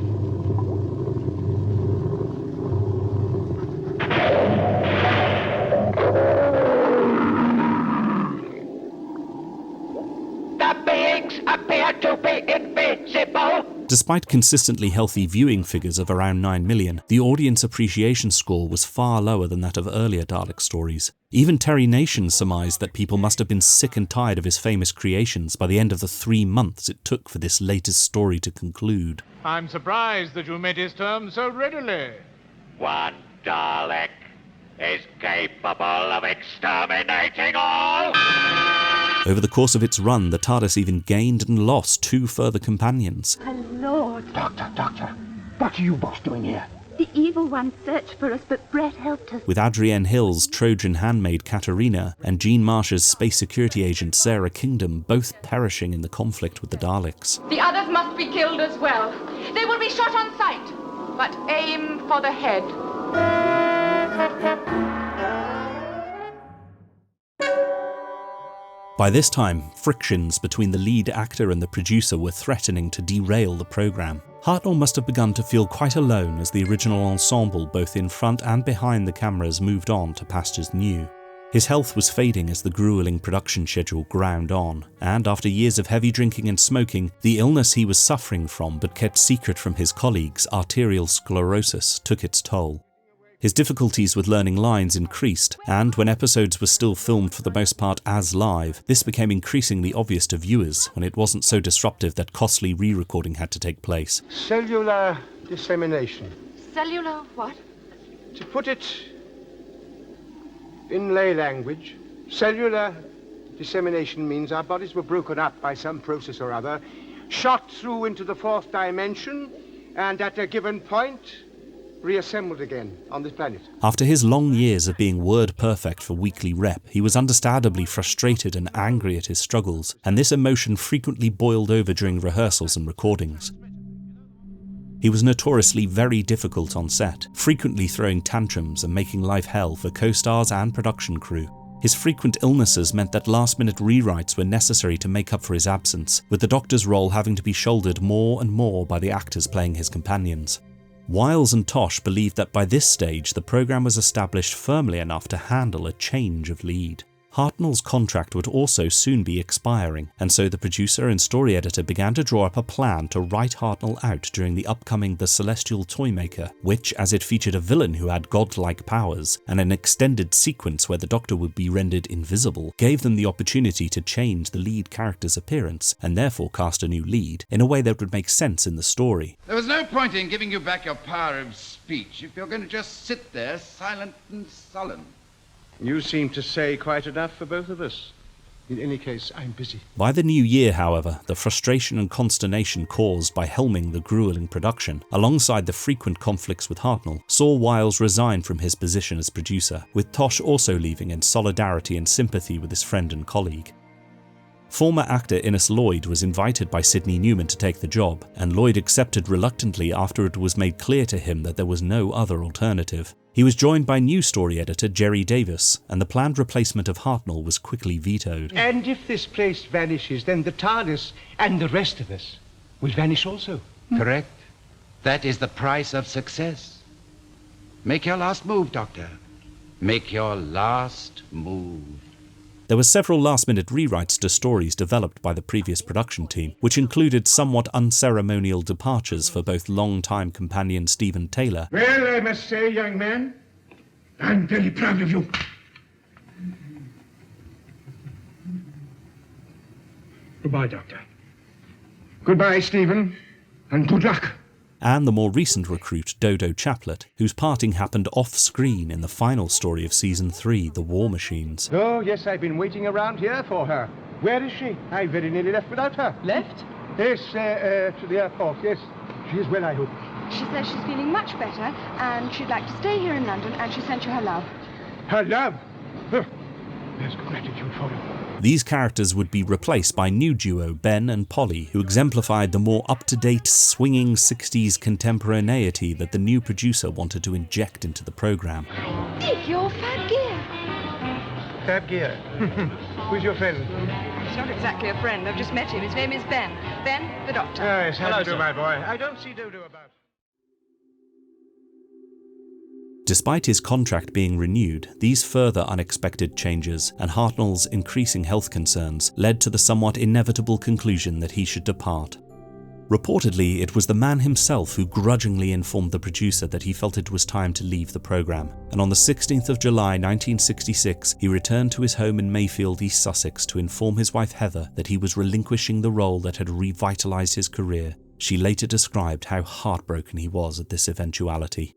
The beings appear to be invincible. Despite consistently healthy viewing figures of around 9 million, the audience appreciation score was far lower than that of earlier Dalek stories. Even Terry Nation surmised that people must have been sick and tired of his famous creations by the end of the 3 months it took for this latest story to conclude. I'm surprised that you met his terms so readily. One Dalek is capable of exterminating all. Over the course of its run, the TARDIS even gained and lost 2 further companions. My lord. Doctor, what are you both doing here? The evil one searched for us, but Brett helped us. With Adrienne Hill's Trojan handmaid Katerina and Jean Marsh's space security agent Sarah Kingdom both perishing in the conflict with the Daleks. The others must be killed as well. They will be shot on sight, but aim for the head. By this time, frictions between the lead actor and the producer were threatening to derail the programme. Hartnell must have begun to feel quite alone as the original ensemble, both in front and behind the cameras, moved on to pastures new. His health was fading as the gruelling production schedule ground on, and after years of heavy drinking and smoking, the illness he was suffering from but kept secret from his colleagues, arterial sclerosis, took its toll. His difficulties with learning lines increased, and when episodes were still filmed for the most part as live, this became increasingly obvious to viewers when it wasn't so disruptive that costly re-recording had to take place. Cellular dissemination. Cellular what? To put it in lay language, cellular dissemination means our bodies were broken up by some process or other, shot through into the 4th dimension, and at a given point, reassembled again on this planet. After his long years of being word perfect for weekly rep, he was understandably frustrated and angry at his struggles, and this emotion frequently boiled over during rehearsals and recordings. He was notoriously very difficult on set, frequently throwing tantrums and making life hell for co-stars and production crew. His frequent illnesses meant that last-minute rewrites were necessary to make up for his absence, with the Doctor's role having to be shouldered more and more by the actors playing his companions. Wiles and Tosh believed that by this stage the programme was established firmly enough to handle a change of lead. Hartnell's contract would also soon be expiring, and so the producer and story editor began to draw up a plan to write Hartnell out during the upcoming The Celestial Toymaker, which, as it featured a villain who had godlike powers, and an extended sequence where the Doctor would be rendered invisible, gave them the opportunity to change the lead character's appearance, and therefore cast a new lead, in a way that would make sense in the story. There was no point in giving you back your power of speech if you're going to just sit there silent and sullen. You seem to say quite enough for both of us. In any case, I'm busy. By the new year, however, the frustration and consternation caused by helming the gruelling production, alongside the frequent conflicts with Hartnell, saw Wiles resign from his position as producer, with Tosh also leaving in solidarity and sympathy with his friend and colleague. Former actor Innes Lloyd was invited by Sidney Newman to take the job, and Lloyd accepted reluctantly after it was made clear to him that there was no other alternative. He was joined by new story editor Jerry Davis, and the planned replacement of Hartnell was quickly vetoed. And if this place vanishes, then the TARDIS and the rest of us will vanish also. Correct. That is the price of success. Make your last move, Doctor. Make your last move. There were several last-minute rewrites to stories developed by the previous production team, which included somewhat unceremonial departures for both long-time companion Stephen Taylor. Well, I must say, young man, I'm very proud of you. Goodbye, Doctor. Goodbye, Stephen, and good luck. And the more recent recruit, Dodo Chaplet, whose parting happened off-screen in the final story of Season 3, The War Machines. Oh, yes, I've been waiting around here for her. Where is she? I very nearly left without her. Left? Yes, to the airport, yes. She is well, I hope. She says she's feeling much better, and she'd like to stay here in London, and she sent you her love. Her love? Huh. There's gratitude for him. These characters would be replaced by new duo Ben and Polly, who exemplified the more up-to-date, swinging 60s contemporaneity that the new producer wanted to inject into the programme. Dick, you're Fab Gear. Fab Gear? Who's your friend? He's not exactly a friend. I've just met him. His name is Ben. Ben, the doctor. Yes, how do you do, sir. my boy? I don't see Dodo about. Despite his contract being renewed, these further unexpected changes and Hartnell's increasing health concerns led to the somewhat inevitable conclusion that he should depart. Reportedly, it was the man himself who grudgingly informed the producer that he felt it was time to leave the programme, and on the 16th of July 1966, he returned to his home in Mayfield, East Sussex, to inform his wife Heather that he was relinquishing the role that had revitalised his career. She later described how heartbroken he was at this eventuality.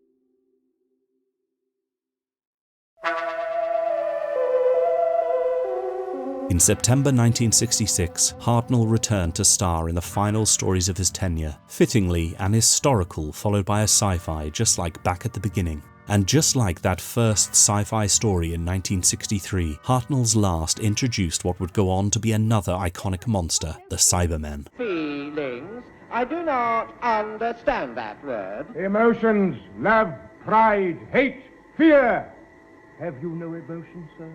In September 1966, Hartnell returned to star in the final stories of his tenure, fittingly an historical followed by a sci-fi, just like Back at the Beginning. And just like that first sci-fi story in 1963, Hartnell's Last introduced what would go on to be another iconic monster, the Cybermen. Feelings? I do not understand that word. Emotions, love, pride, hate, fear. Have you no emotions, sir?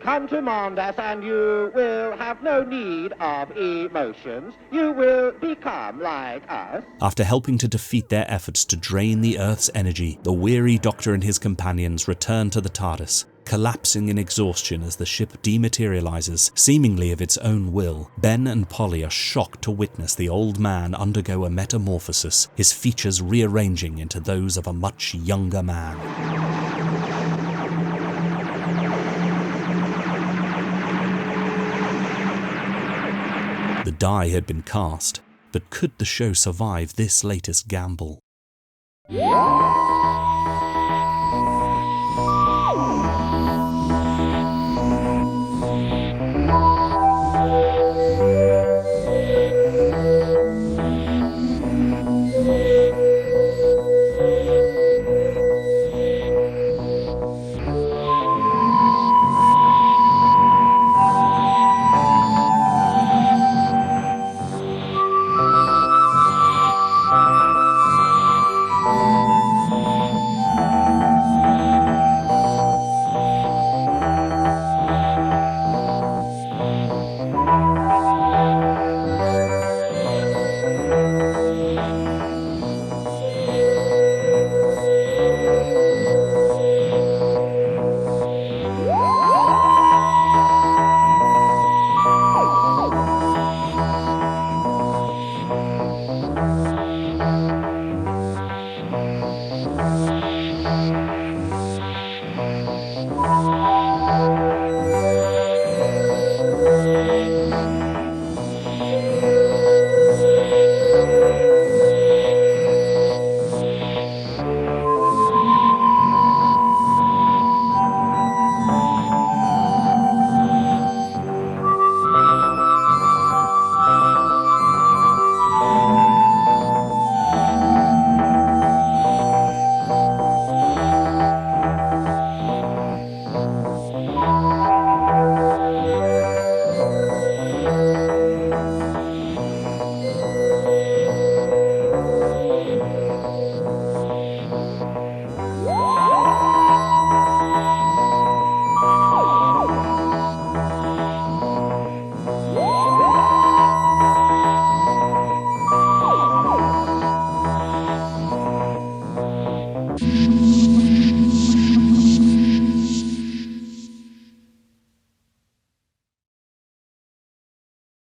Come to Mondas and you will have no need of emotions. You will become like us. After helping to defeat their efforts to drain the Earth's energy, the weary Doctor and his companions return to the TARDIS. Collapsing in exhaustion as the ship dematerializes, seemingly of its own will, Ben and Polly are shocked to witness the old man undergo a metamorphosis, his features rearranging into those of a much younger man. The die had been cast, but could the show survive this latest gamble?